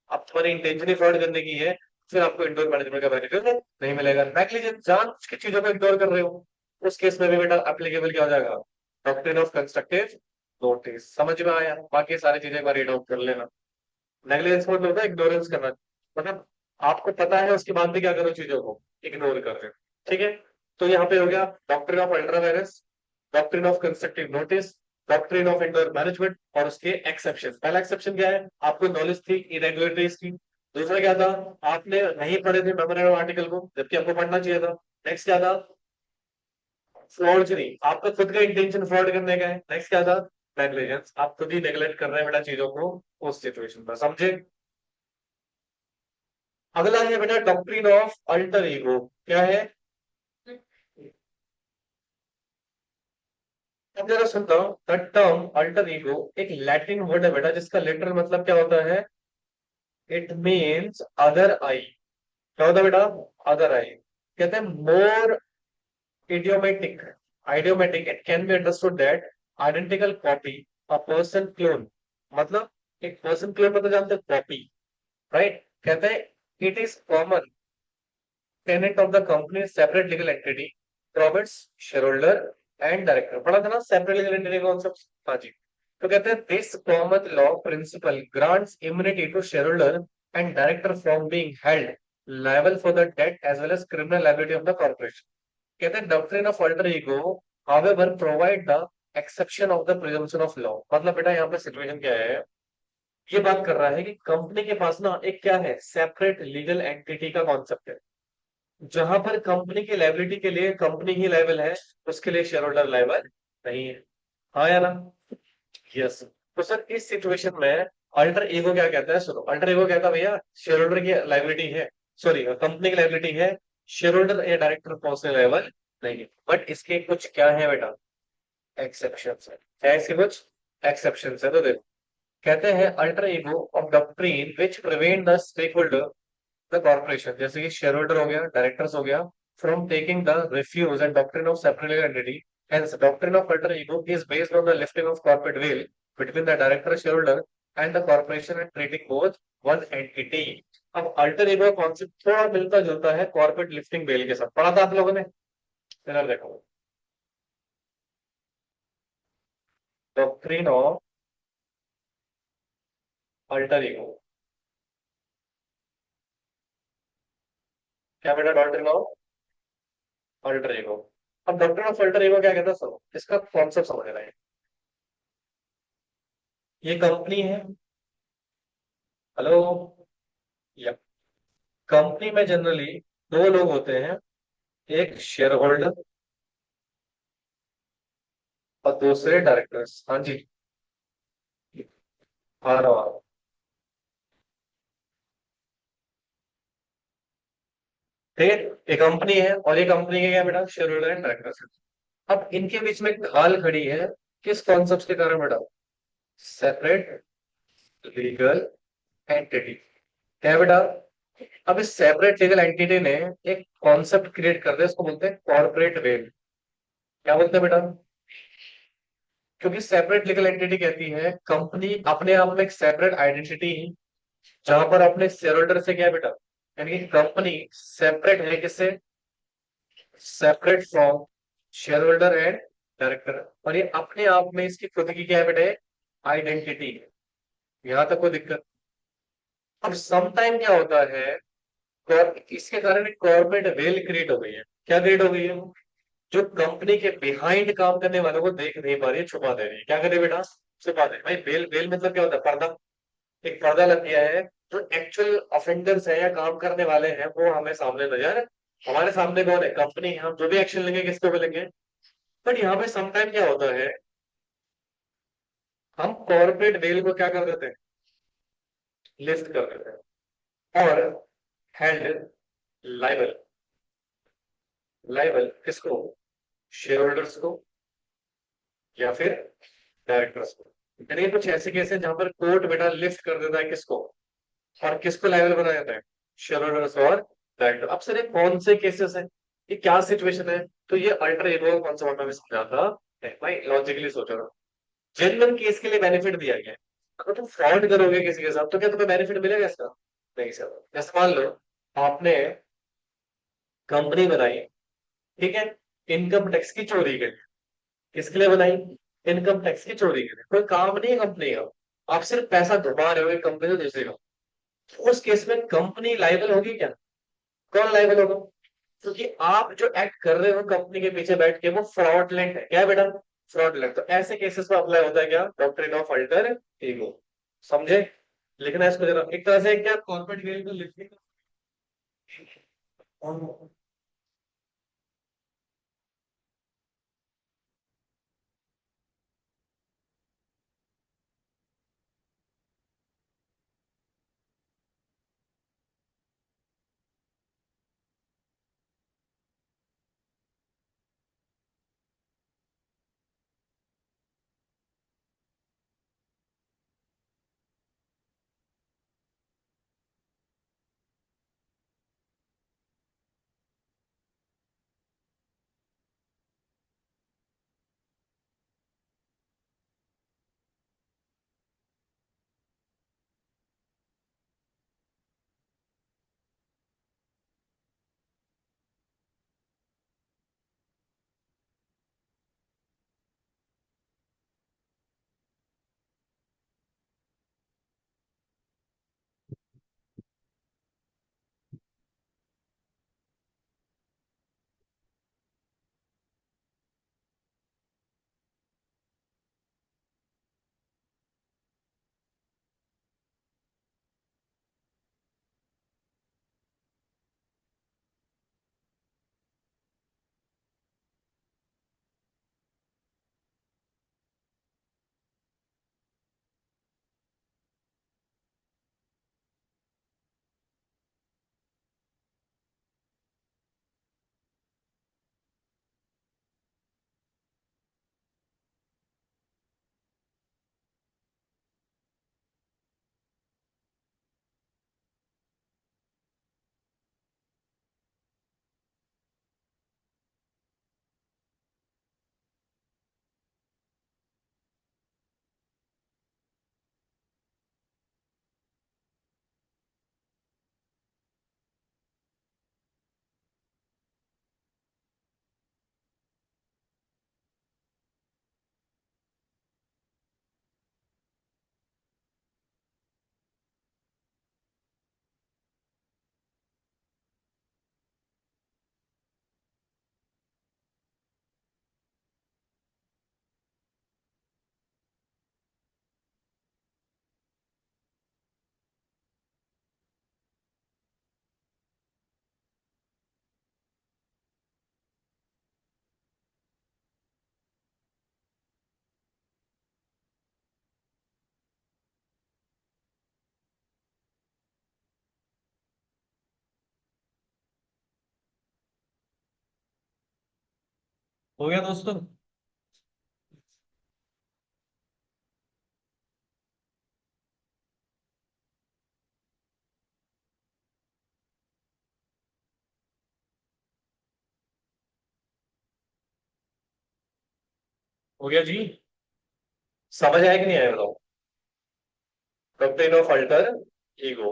अब तुम्हारी इंटेंशन ही फ्रॉड करने की है, फिर आपको इंडोर मैनेजमेंट का बेनिफिट नहीं मिलेगा। नेग्लिजेंस, जान के चीजों को इग्नोर कर रहे हो, उस केस में भी बेटा एप्लीकेबल क्या हो जाएगा, डॉक्ट्रिन ऑफ कंस्ट्रक्टिव नोटिस। समझ में आया, बाकी सारी चीजें एक बार रीड आउट कर लेना। नेग्लिजेंस मतलब होता है इग्नोरेंस करना, मतलब आपको पता है उसके बाद भी क्या करो, चीजों को इग्नोर कर रहे हो, ठीक है। तो यहाँ पे हो गया doctrine of ultra vires, doctrine of constructive notice, doctrine of indoor management और उसके एक्सेप्शन। पहला एक्सेप्शन क्या है, आपको नॉलेज थी इरेगुलरिटीज की। दूसरा क्या था, आपने नहीं पढ़े थे मेमोरेंडम आर्टिकल को, जबकि आपको पढ़ना चाहिए था। नेक्स्ट क्या था, फ्रॉडजरी, आपका खुद का इंटेंशन फ्रॉड करने का है। नेक्स्ट क्या था, नेग्लिजेंस, आप खुद ही नेग्लेक्ट कर रहे हैं बेटा चीजों को उस सिचुएशन पर, समझे। अगला है बेटा डॉक्ट्रिन ऑफ अल्टर ईगो, क्या है। अब जरा सुनता हूं, द टर्म अल्टर ईगो एक लैटिन वर्ड है बेटा, जिसका लिटरल मतलब क्या होता है, इट मीन्स अदर आई। क्या होता है बेटा, अदर आई। कहते हैं मोर idiomatic idiomatic it can be understood that identical copy a person clone, मतलब एक पर्सन क्लोन मतलब जानते हैं कॉपी, राइट। कहते हैं it is common tenet of the company separate legal entity from its share holder and director. पढ़ा था ना सेपरेट लीगल एंटिटी कॉन्सेप्ट, हाँ जी। तो कहते हैं this common law principle grants immunity to share holder and director from being held liable for the debt as well as criminal liability of the corporation। कहते हैं doctrine of alter ego however provide the exception of the presumption of law. मतलब बेटा यहाँ पे सिचुएशन क्या है, ये बात कर रहा है कि कंपनी के पास ना एक क्या है, सेपरेट लीगल एंटिटी का कॉन्सेप्ट है, जहां पर कंपनी की लाइबिलिटी के लिए कंपनी ही लाइबल है, उसके लिए शेयर होल्डर लाइबल नहीं है। हाँ या ना, यस। तो सर इस सिचुएशन में अल्टर ईगो क्या कहता है, सुनो, अल्टर ईगो कहता है भैया शेयर होल्डर की लाइबिलिटी है, सॉरी कंपनी की लाइबिलिटी है, शेयर होल्डर या डायरेक्टर पहुंचने लाइबल नहीं है। बट इसके कुछ क्या है बेटा, एक्सेप्शन है। क्या इसके कुछ एक्सेप्शन है, तो देखो कहते हैं alter ego of doctrine which prevent the stake holder the corporation, जैसे कि शेयर होल्डर हो गया, डायरेक्टर्स हो गया, from taking the refuge and doctrine of separate legal entity. Hence, doctrine of alter ego is based on the lifting of corporate veil between the director, shareholder, and the corporation and treating both one entity। अब अल्टर ईगो कॉन्सेप्ट थोड़ा मिलता जुलता है कॉर्पोरेट लिफ्टिंग बेल के साथ, पढ़ा था आप लोगों ने। जरा देखो, डॉक्ट्रिन ऑफ अल्टर ईगो, क्या बेटा, डॉक्ट्रिन ऑफ अल्टर ईगो। अब डॉक्ट्रिन ऑफ अल्टर ईगो क्या कहता है, सुनो इसका कॉन्सेप्ट समझ रहे हैं। ये कंपनी है, हेलो, या कंपनी में जनरली दो लोग होते हैं, एक शेयर होल्डर और दूसरे डायरेक्टर्स। हाँ जी, हाँ रहा। ठीक है, एक कंपनी है और ये कंपनी के क्या बेटा, शेयर होल्डर एंड डायरेक्टर्स। अब इनके बीच में एक खाल खड़ी है, किस कॉन्सेप्ट के कारण बेटा, सेपरेट लीगल एंटिटी। क्या है बेटा, अब इस सेपरेट लीगल एंटिटी ने एक कॉन्सेप्ट क्रिएट कर दिया, इसको बोलते हैं कॉर्पोरेट वेल। क्या बोलते हैं बेटा? क्योंकि सेपरेट लीगल एंटिटी कहती है कंपनी अपने आप में एक सेपरेट आइडेंटिटी, जहां पर अपने शेयर होल्डर से क्या है बेटा, यानी कि कंपनी सेपरेट है किससे? Separate from share holder and director. और ये अपने आप में इसकी खुद की क्या है बेटा, आइडेंटिटी है। यहां तक कोई दिक्कत? अब सम टाइम क्या होता है, इसके कारण एक कॉर्पोरेट वेल क्रिएट हो गई है। क्या क्रिएट हो गई है? जो कंपनी के बिहाइंड काम करने वालों को देख नहीं पा रही है, छुपा दे रही है। क्या करे बेटा? छुपा दे भाई। वेल वेल मतलब क्या होता है? पर्दा। एक पर्दा लग गया है, जो एक्चुअल ऑफेंडर्स है या काम करने वाले हैं वो हमें सामने नजर, हमारे सामने कौन है? कंपनी है। हम जो भी एक्शन लेंगे किसके ऊपर लेंगे? बट यहाँ पे समटाइम क्या होता है, हम कॉर्पोरेट वेल को क्या कर देते हैं? लिस्ट कर देते हैं। और हेल्ड लाइबल, लाइबल किसको? शेयर होल्डर्स को या फिर डायरेक्टर्स को। यानी कुछ ऐसे केस हैं जहां पर कोर्ट बेटा लिस्ट कर देता है किसको, और किसको लायबल बनाया जाता है? शेयर होल्डर्स और डायरेक्टर। अब सर ये कौन से केसेस हैं, ये क्या सिचुएशन है? तो ये अल्टर इगो कॉन्सेप्ट में समझाता है भाई। लॉजिकली सोचो ना, जेन्युइन केस के लिए बेनिफिट दिया गया है। अगर तुम फ्रॉड करोगे किसी के साथ तो क्या तुम्हें बेनिफिट मिलेगा इसका? नहीं सर। जैसे मान लो आपने कंपनी बनाई, ठीक है, इनकम टैक्स की चोरी के लिए। किसके लिए बनाई? इनकम टैक्स की चोरी के लिए। कोई काम नहीं है कंपनी का, आप सिर्फ पैसा घुमा रहे हो एक कंपनी से दूसरी का। तो उस केस में कंपनी लायबल होगी क्या? कौन लायबल होगा? क्योंकि आप जो एक्ट कर रहे हो कंपनी के पीछे बैठ के वो फ्रॉडलेंट है। क्या है बेटा? फ्रॉडलेंट। तो ऐसे केसेस में अप्लाई होता है क्या? Doctrine of alter ego. समझे? लिखना है इसको जरा, एक तरह से क्या कॉर्पोरेट वेल को लिखने का। हो गया दोस्तों? हो गया जी? समझ आया कि नहीं आया बताओ? Doctrine of alter ego.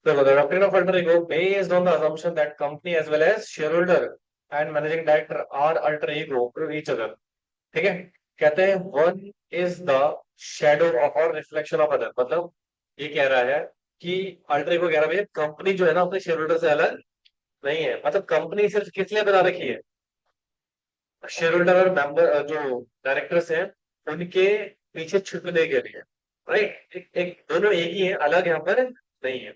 So the doctrine of alter ego based on the assumption that company as well as shareholder and managing director are alter ego to each other. ठीक है? कहते हैं one is the shadow of or reflection of other. मतलब ये कह रहा है कि alter ego कह रहा है कंपनी जो है ना अपने शेयर होल्डर से अलग नहीं है। मतलब कंपनी सिर्फ किस लिए बना रखी है? शेयर होल्डर और मेंबर जो डायरेक्टर्स हैं उनके पीछे छुपने के लिए। राइट? एक दोनों एक ही है, अलग यहाँ पर नहीं है।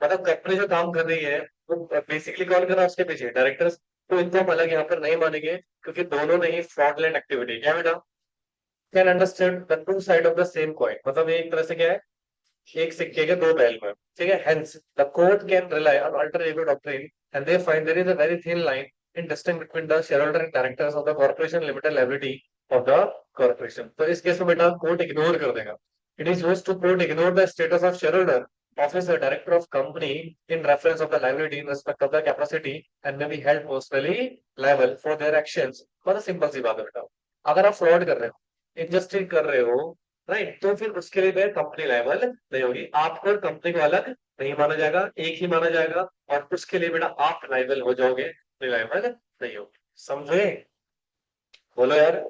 मतलब कंपनी जो काम कर रही है वो बेसिकली कौन कर रहा है उसके पीछे? डायरेक्टर्स। तो इनको हम अलग यहाँ पर नहीं मानेंगे क्योंकि दोनों ने ही फ्रॉडलेंट एक्टिविटी क्या बेटा? Can understand the two side of the same coin. मतलब ये एक तरह से क्या है, एक सिक्के के दो पहलू हैं। ठीक है? Hence the court can rely on alter ego doctrine and they find there is a very thin line in distinct between the shareholder and directors of the corporation limited liability of the corporation। तो इस केस में बेटा कोर्ट इग्नोर कर देगा। It is used to court ignore the status of shareholder officer director of company in reference of the liability in respect of the capacity and may be held personally liable for their actions। बहुत सिंपल सी बात है बेटा। अगर आप फ्रॉड कर रहे हो, इनजस्टिस कर रहे हो, राइट, तो फिर उसके लिए कंपनी लायबल नहीं होगी। आपको और कंपनी को अलग नहीं माना जाएगा, एक ही माना जाएगा। और उसके लिए बेटा आप लायबल हो जाओगे, लायबल नहीं होगी। समझे? बोलो यार।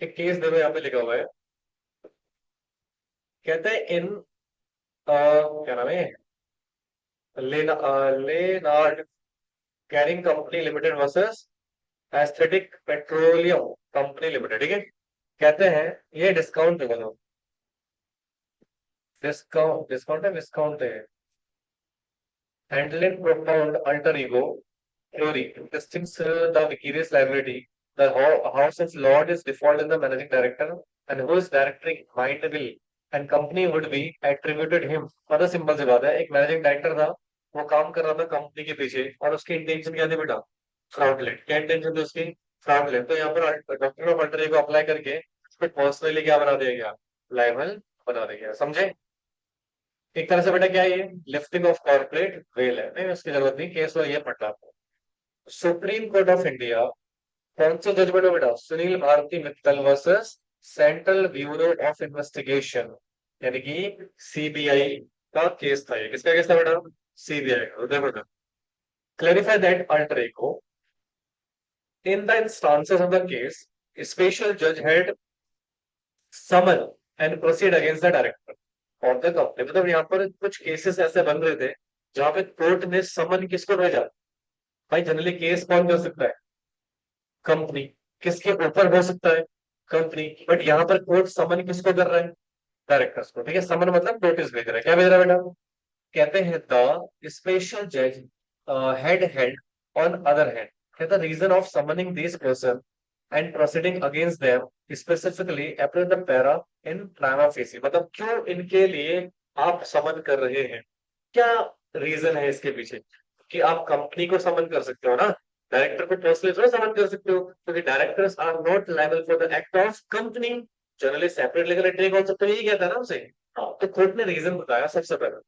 एक केस देखो यहाँ पे लिखा हुआ है। कहते हैं इन क्या नाम है, Lennard carrying company limited versus Asiatic petroleum company limited. ठीक है? कहते हैं ये डिस्काउंट देखो, डिस्काउंट है, डिस्काउंट है। Handling profound alter ego theory distinguishes the vicarious liability. The House of Lord is default in the managing director, and whose directing mind will and company would be attributed him। मतलब सिंपल सी बात है, एक मैनेजिंग डायरेक्टर था, वो काम कर रहा था कंपनी के पीछे और उसकी इंटेंशन क्या थी बेटा? फ्रॉडलेंट। क्या इंटेंशन थी उसकी? फ्रॉडलेंट। तो यहाँ पर doctor of alter ego apply करके उसको पर्सनली क्या बना दिया गया? लायबल बना दिया गया। समझे? एक तरह से बेटा क्या है ये? लिफ्टिंग ऑफ कॉर्पोरेट वेल है। नहीं उसकी जरूरत नहीं, केस वो ये पढ़ रहा था। सुप्रीम कोर्ट ऑफ इंडिया कौन सा जजमेंट है बेटा? Sunil Bharti Mittal versus central bureau of investigation, यानी कि सीबीआई का केस था। ये किसका केस था बेटा? सीबीआई का। देखो बेटा, clarify that alter ego in the instances of the case special judge had summon and proceed against the director of the company। मतलब यहाँ पर कुछ केसेस ऐसे बन रहे थे जहां पे कोर्ट ने समन किसको भेजा? भाई जनरली केस कौन कर सकता है? कंपनी। किसके ऊपर हो सकता है? कंपनी। बट यहाँ पर कोर्ट समन किसको कर रहा है? डायरेक्टर्स को। ठीक है? समन मतलब नोटिस भेज रहा है। क्या भेज रहा है बेटा? कहते हैं द स्पेशल जज had held on other hand the reason of summoning this person and proceeding against them specifically apply the para in prima facie. मतलब क्यों इनके लिए आप समन कर रहे हैं? क्या रीजन है इसके पीछे? कि आप कंपनी को समन कर सकते हो ना, डायरेक्टर को पर्सनली थोड़ा समन कर सकते हो, क्योंकि directors are not liable for the act of company. Generally separate legal entity कौन सकते हो, यही कहता है ना हमसे। हाँ, तो कोर्ट ने रीजन बताया सबसे पहले।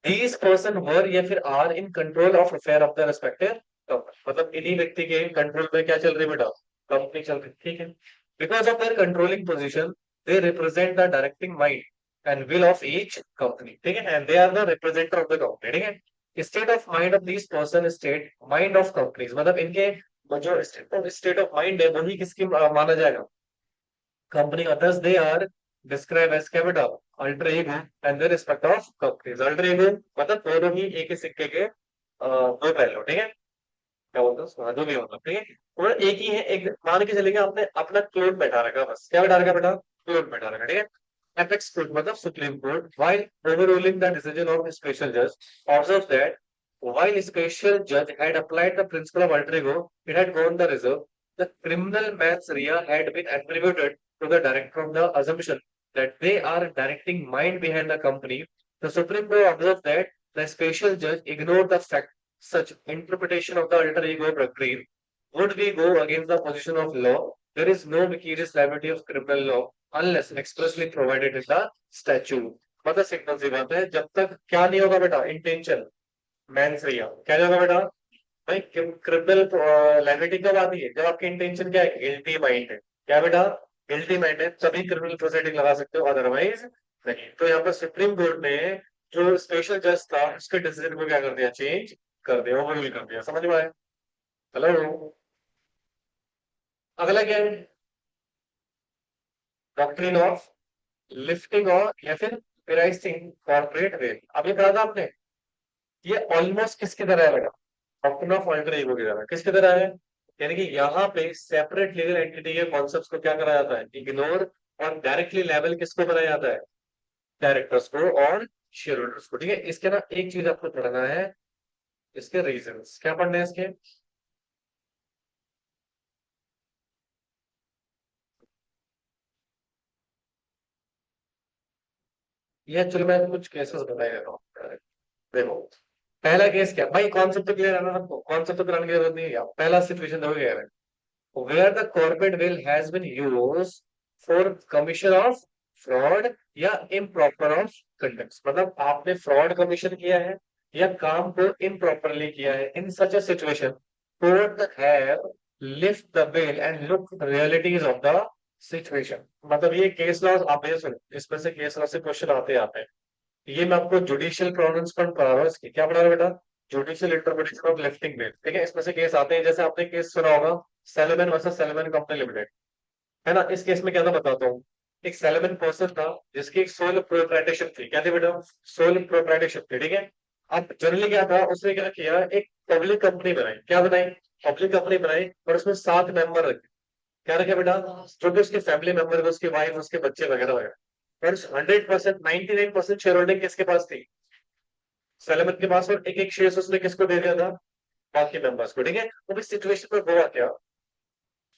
These person were या फिर are in control of affair of the respective company। मतलब इन्हीं व्यक्ति के कंट्रोल में क्या चल रही है बेटा? कंपनी चल रही है। ठीक है? Because of their controlling position, they represent the directing mind and will of each company। ठीक है? And they are the representative of the company। ठीक है? State of mind of these person state mind of companies। मतलब इनके जो state of mind है वही किसकी माना जाएगा? company others they are described as capital alter ego and the respect of companies। alter ego मतलब दोनों ही एक ही सिक्के के दो पहलू। ठीक है? क्या बोलते हैं उसको? हाँ, जो भी मतलब। ठीक है? वो एक ही है। एक मान के चलेंगे आपने अपना क्लोन बैठा रखा, बस क्या बैठा रखा बेटा? क्लोन बैठा रखा। ठीक है? apex court मतलब supreme court while overruling the decision of special judge observes that while special judge had applied the principle of alter ego it had gone the reserve the criminal mens rea had been attributed to the director of the assumption that they are directing mind behind the company। The Supreme Court observed that the special judge ignored the fact such interpretation of the alter ego doctrine would be go against the position of law। There is no vicarious liability of criminal law unless expressly provided in the statute। मतलब सिंपल सी बात है, जब तक क्या नहीं होगा बेटा? इंटेंशन मैंस रिया। क्या नहीं होगा बेटा? भाई क्रिमिनल लाइबिलिटी कब आती है? जब आपकी इंटेंशन क्या है? गिल्टी माइंड है। क्या बेटा? गिल्टी माइंड है तभी क्रिमिनल प्रोसीडिंग लगा सकते हो, अदरवाइज नहीं। तो यहाँ पर सुप्रीम कोर्ट ने जो स्पेशल जज था उसके डिसीजन को क्या कर दिया, चेंज कर दिया, ओवररूल कर दिया। समझ में आया? हेलो। अगला क्या है, डॉक्ट्रिन ऑफ लिफ्टिंग और या फिर प्राइसिंग कॉर्पोरेट वेल। अभी पढ़ा था आपने, ये ऑलमोस्ट किसकी तरह है बेटा, डॉक्ट्रिन ऑफ अल्टर ईगो की तरह। किसकी तरह है, यानी कि यहाँ पे सेपरेट लीगल एंटिटी के कॉन्सेप्ट्स को क्या करा जाता है, इग्नोर, और डायरेक्टली लेवल किसको बनाया जाता है, डायरेक्टर्स को और शेयर होल्डर्स को। ठीक है, इसके ना एक चीज आपको पढ़ना है, इसके रीजंस क्या पढ़ने हैं इसके। ये चलो मैं कुछ केसेस बता देता हूँ। देखो, पहला केस क्या भाई, कॉन्सेप्ट तो क्लियर है ना आपको, कॉन्सेप्ट तो कराने की जरूरत नहीं है। पहला सिचुएशन देखो क्या है, where the corporate will has been used for commission of fraud या improper of conduct। मतलब आपने फ्रॉड कमीशन किया है या काम को improperly किया है, in such a situation court have lift the bail and look realities of the situation। मतलब ये केस लॉ आप ये सुनो, इसमें से केस लॉ से क्वेश्चन आते हैं। ये मैं आपको जुडिशियल प्रोनाउंसमेंट पढ़ा रहा हूँ इसकी, क्या पढ़ा रहा हूँ बेटा, judicial interpretation of lifting veil. ठीक है, इसमें से केस आते हैं, जैसे आपने केस सुना होगा Salomon versus Salomon company limited, है ना। इस केस में क्या था बताता हूँ। एक सेलेमन पर्सन था जिसकी एक सोल प्रोप्राइटरशिप थी, क्या थी बेटा, सोल प्रोप्राइटरशिप थी। ठीक है, अब जनरली क्या था, उसने क्या किया, एक पब्लिक कंपनी बनाई, क्या बनाई, पब्लिक कंपनी बनाई, और उसमें 7 मेंबर रखे। क्या रखे बेटा, जो भी उसके फैमिली मेंबर, उसकी वाइफ, उसके बच्चे वगैरह वगैरह। पर 100%, 99% शेयर होल्डिंग किसके पास थी, सेलेमन के पास, और एक एक शेयर उसने किसको दे दिया था, बाकी मेंबर्स को। ठीक है, तो इस सिचुएशन में हुआ क्या,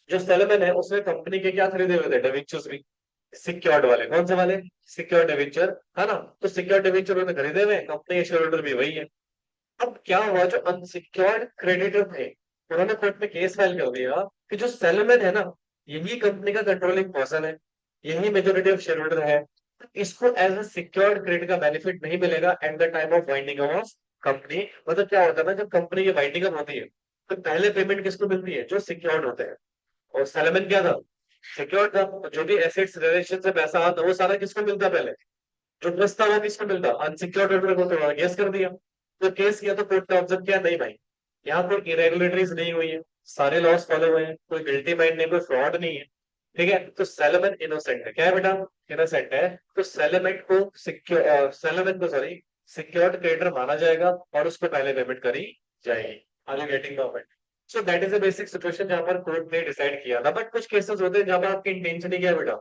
जो सेलेमन है उसने कंपनी के क्या खरीदे हुए थे, डिवेंचर्स भी, सिक्योर्ड वाले। कौन से वाले, सिक्योर्ड डिवेंचर, है ना। तो सिक्योर्ड डिवेंचर उन्होंने खरीदे हुए, कंपनी के शेयर होल्डर भी वही है। अब क्या हुआ, जो अनसिक्योर्ड क्रेडिटर थे उन्होंने कोर्ट में केस फाइल कर दिया कि जो सेलेमन है ना, यही कंपनी का कंट्रोलिंग पर्सन है, यही मेजोरिटी ऑफ शेयर होल्डर है, इसको एज अ सिक्योर्ड क्रेडिट का बेनिफिट नहीं मिलेगा at the time of winding up of company. मतलब क्या होता है ना, जब कंपनी की वाइंडिंग अप होती है तो पहले पेमेंट किसको मिलती है, जो सिक्योर्ड होते हैं। और सेलेमन क्या था, सिक्योर्ड था। तो जो भी एसेट्स रिलेशन से पैसा आता वो सारा किसको मिलता, पहले जो ट्रस्ट था वो किसको मिलता, अनसिक्योर्ड होल्डर को। तो केस कर दिया, तो केस किया तो कोर्ट ने ऑब्जर्व किया, नहीं भाई यहाँ कोई इरेगुलरिटीज नहीं हुई है, सारे लॉस फॉलो हुए हैं, कोई गिल्टी माइंड नहीं, कोई फ्रॉड नहीं है। ठीक है, तो सेलेमन इनोसेंट है, क्या है बेटा, इनोसेंट है। तो सेलेमन को सॉरी सिक्योर्ड क्रेडिटर माना जाएगा और उसको पहले पेमेंट करी जाएगी। Are you getting the point? So that is a basic situation जहां पर कोर्ट ने डिसाइड किया था। बट कुछ केसेस होते हैं जहां पर आपकी इंटेंशन ही क्या है बेटा,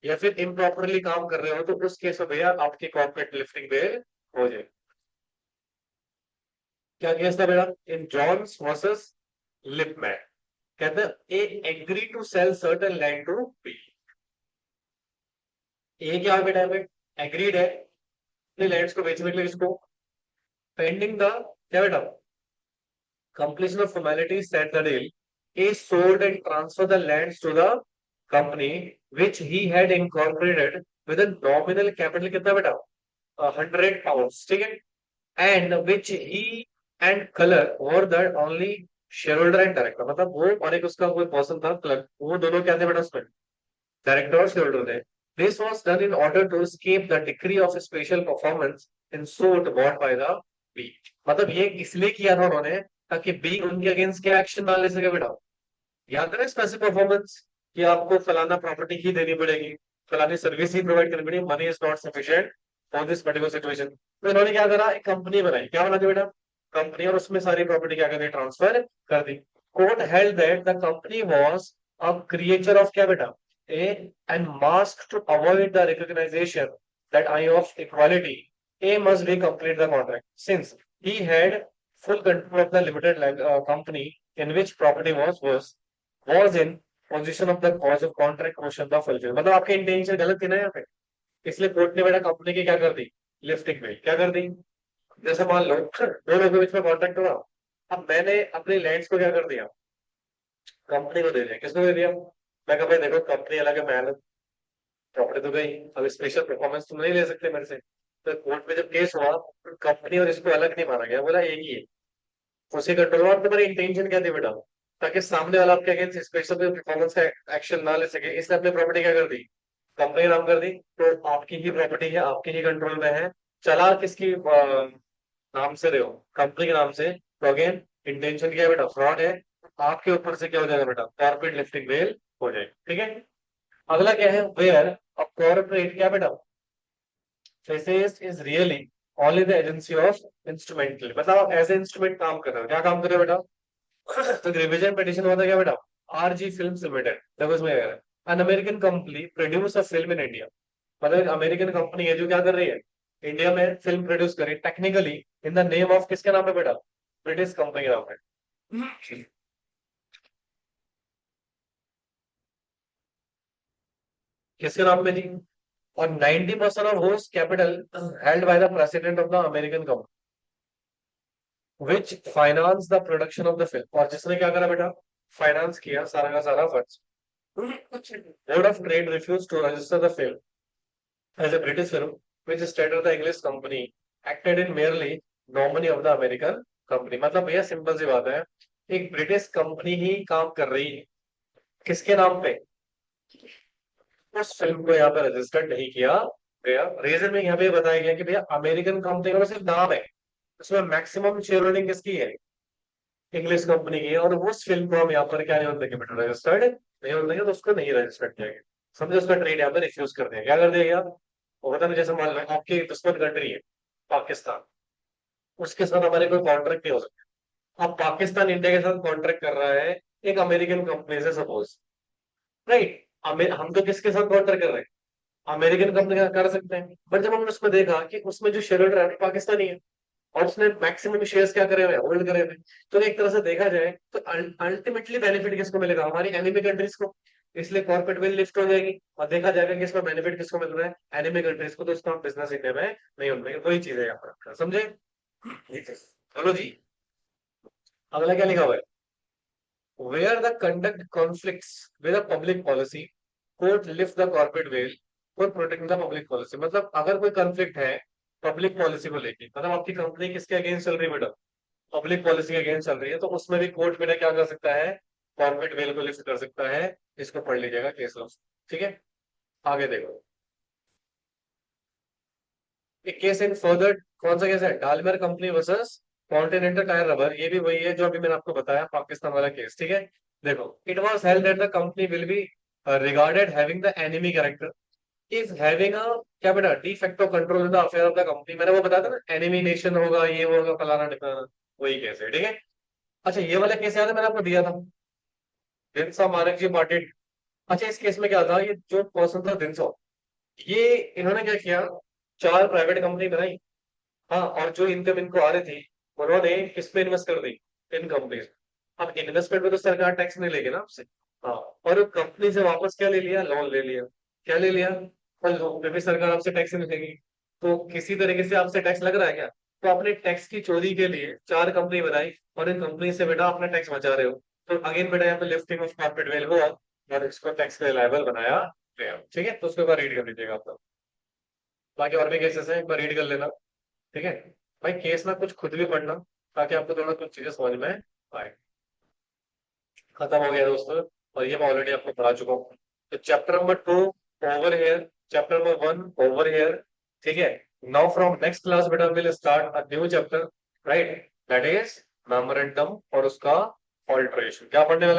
या फिर इम्प्रॉपरली काम कर रहे हो, तो उस केस में भैया आपकी कॉर्पोरेट लिफ्टिंग बेल हो जाए। क्या केस था बेटा, इन जॉन्स वर्सेस लिपमैन, कहते हैं A agree to sell certain land to B. A क्या है बेटा, एग्रीड है अपने लैंड्स को बेचने के लिए इसको, पेंडिंग द क्या बेटा, completion of formalities set the deal, he sold and transferred the lands to the company which he had incorporated with a nominal capital कितना बेटा, 100 pounds। ठीक है, and which he and color were the only shareholder and director। मतलब वो और एक उसका कोई पर्सन था क्लर्क, वो दोनों क्या थे बेटा उसमें, डायरेक्टर और शेयरहोल्डर थे। This was done in order to escape the decree of special performance in suit brought by the B. मतलब ये इसलिए किया था उन्होंने ताकि बी उनके अगेंस्ट क्या एक्शन ना ले सके बेटा। याद है स्पेशल परफॉर्मेंस कि आपको फलाना प्रॉपर्टी ही देनी पड़ेगी, फलानी सर्विस ही प्रोवाइड करनी पड़ेगी, money is not sufficient for this particular situation. तो इन्होंने क्या करा, एक कंपनी बनाई, क्या बना दी बेटा, कंपनी, और उसमें सारी प्रॉपर्टी क्या कर दी, ट्रांसफर कर दी। Court held that the company was a creature of क्या बेटा, A and mask to avoid the recognisation that eye of equality, A must be complete the contract since he had full control of the limited company in which property was in possession of the cause of contract motion the fulfill। मतलब आपके इंटेंशन गलत थी ना यहाँ पे, इसलिए कोर्ट ने बेटा कंपनी की क्या कर दी, लिफ्टिंग में क्या कर दी। जैसे मान लो दो लोगों के बीच में कॉन्ट्रैक्ट हुआ, अब मैंने अपनी लैंड्स को क्या कर दिया, कंपनी को दे दिया। किसको दे दिया, मैं कहा भाई देखो कंपनी अलग है, मैं अलग, प्रॉपर्टी तो गई, अब स्पेशल परफॉर्मेंस तुम नहीं ले सकते मेरे से। तो कोर्ट में जब केस हुआ तो कंपनी और इसको अलग नहीं माना गया, बोला एक ही है, उसी कंट्रोल। और तुम्हारी इंटेंशन क्या थी बेटा, ताकि सामने वाला आपके अगेंस्ट स्पेशल परफॉर्मेंस का एक्शन ना ले सके, इसने अपनी प्रॉपर्टी क्या कर दी, कंपनी नाम कर दी। तो आपकी ही प्रॉपर्टी है, आपके ही कंट्रोल में है, चला किसकी नाम से रहे हो, कंपनी के नाम से। तो अगेन इंटेंशन क्या है बेटा, फ्रॉड है। आपके ऊपर से क्या हो जाएगा बेटा, कॉर्पोरेट लिफ्टिंग बेल हो जाएगी, ठीक है। अगला क्या है, वेयर अ कॉर्पोरेट क्या बेटा, faces is really only the agency of instrumental, मतलब आप एज ए इंस्ट्रूमेंट काम कर रहे हो, क्या काम कर रहे हो बेटा। तो रिविजन पिटिशन हुआ था क्या बेटा, आरजी फिल्म्स लिमिटेड, देखो इसमें an American company produce a film in India, मतलब एक अमेरिकन कंपनी है जो क्या कर रही है, इंडिया में फिल्म प्रोड्यूस करी, technically in the name of किसके नाम पे बेटा, ब्रिटिश कंपनी के नाम पे। किसके नाम पे थी, और 90% of host capital held by the president of the American company which finance the production of the film, और जिसने क्या करा बेटा, फाइनेंस किया सारा का सारा funds. Board of trade refuse to register the film as a British film, which stated the English company acted in merely nominee of the American company। मतलब भैया सिंपल सी बात है, एक ब्रिटिश कंपनी ही काम कर रही है किसके नाम पे, उस फिल्म को यहाँ पे रजिस्टर्ड नहीं किया गया। रीजन में यहाँ पे बताया गया कि भैया अमेरिकन कंपनी का सिर्फ नाम है, उसमें मैक्सिमम शेयर होल्डिंग किसकी है, इंग्लिश कंपनी की है, और उस फिल्म को हम यहाँ पर क्या नहीं होने देंगे बेटा, रजिस्टर्ड नहीं होने देंगे, तो उसको नहीं रजिस्टर्ड किया गया। समझे, उसका ट्रेड यहाँ पे रिफ्यूज कर दिया, क्या कर दिया गया। वो पता नहीं, जैसे मान लो आपकी दुश्मन कंट्री है पाकिस्तान, उसके साथ हमारे कोई कॉन्ट्रैक्ट नहीं हो सकता। अब पाकिस्तान इंडिया के साथ कॉन्ट्रैक्ट कर रहा है एक अमेरिकन कंपनी से, सपोज, राइट। हम तो किसके साथ कॉन्ट्रैक्ट कर रहे हैं, अमेरिकन कंपनी का कर सकते हैं, बट जब हमने उसमें देखा कि उसमें जो शेयर होल्डर है वो पाकिस्तानी है, और उसने मैक्सिमम शेयर्स क्या करे हुए, होल्ड करे हुए, तो एक तरह से देखा जाए तो अल्टीमेटली बेनिफिट किसको मिलेगा, हमारी एनिमी कंट्रीज को। इसलिए कॉर्पोरेट वेल लिफ्ट हो जाएगी, और देखा जाएगा कि इसका बेनिफिट किसको मिल रहा है, एनिमी कंट्रीज को, तो इसका बिजनेस इंडिया में नहीं होने, वही चीज है यहाँ पर, समझे। चलो जी, अगला क्या लिखा हुआ है, where the conduct conflicts with public policy, court lift the corporate veil for protecting the public policy. मतलब अगर कोई कंफ्लिक्ट है पब्लिक पॉलिसी को लेके, मतलब आपकी कंपनी किसके अगेंस्ट चल रही है बेटा, पब्लिक पॉलिसी के अगेंस्ट चल रही है, तो उसमें भी कोर्ट बेटा क्या कर सकता है, कॉर्पोरेट वेल को लिफ्ट कर सकता है। इसको पढ़ लीजिएगा केस लॉ, ठीक है। आगे देखो, एक केस इन फर्दर, कौन सा केस है, Dalmia company versus continental tyre rubber, ये भी वही है जो अभी मैंने आपको बताया पाकिस्तान वाला केस, ठीक है। देखो, it was held that the company will be regarded having the enemy character is having a क्या बेटा, de facto control in the affair of the company, मैंने वो बताया था ना, एनिमी नेशन होगा, ये होगा, फलाना ढिकाना, वही केस है, ठीक है। अच्छा, ये वाला केस याद है मैंने आपको दिया था, दिनसा मानिक जी पाटिल। अच्छा, इस केस में क्या था, ये जो पर्सन था दिनसा, ये इन्होंने क्या किया, चार प्राइवेट कंपनी बनाई, हाँ, और जो इनकम इनको आ रही थी उन्होंने किस पे इन्वेस्ट कर दी, इन कंपनीज। अब इन्वेस्टमेंट में तो सरकार टैक्स नहीं लेगी ना आपसे, हाँ, और कंपनी से वापस क्या ले लिया, लोन ले लिया, क्या ले लिया, और लोन पे भी सरकार आपसे टैक्स नहीं लेगी। तो किसी तरीके से आपसे टैक्स लग रहा है क्या, तो आपने टैक्स की चोरी के लिए चार कंपनी बनाई, और इन कंपनी से बेटा अपना टैक्स बचा रहे हो। तो अगेन बेटा यहाँ पे लिफ्टिंग ऑफ कॉर्पोरेट वेल हुआ, और इसको टैक्स के लायबल बनाया गया, ठीक है। तो उसके बाद रीड कर लीजिएगा आप लोग। बाकी और भी केसेस हैं, एक बार रीड कर लेना, ठीक है। भाई केस ना कुछ खुद भी पढ़ना, ताकि आपको थोड़ा कुछ चीजें समझ में आए। खत्म हो गया दोस्तों, और ये मैं ऑलरेडी आपको पढ़ा चुका हूँ। तो chapter number 2 over here, chapter number 1 over here, ठीक है। नाउ फ्रॉम नेक्स्ट क्लास बेटा will start a new chapter, right, that is memorandum और उसका ऑल्टरेशन। क्या पढ़ने वाले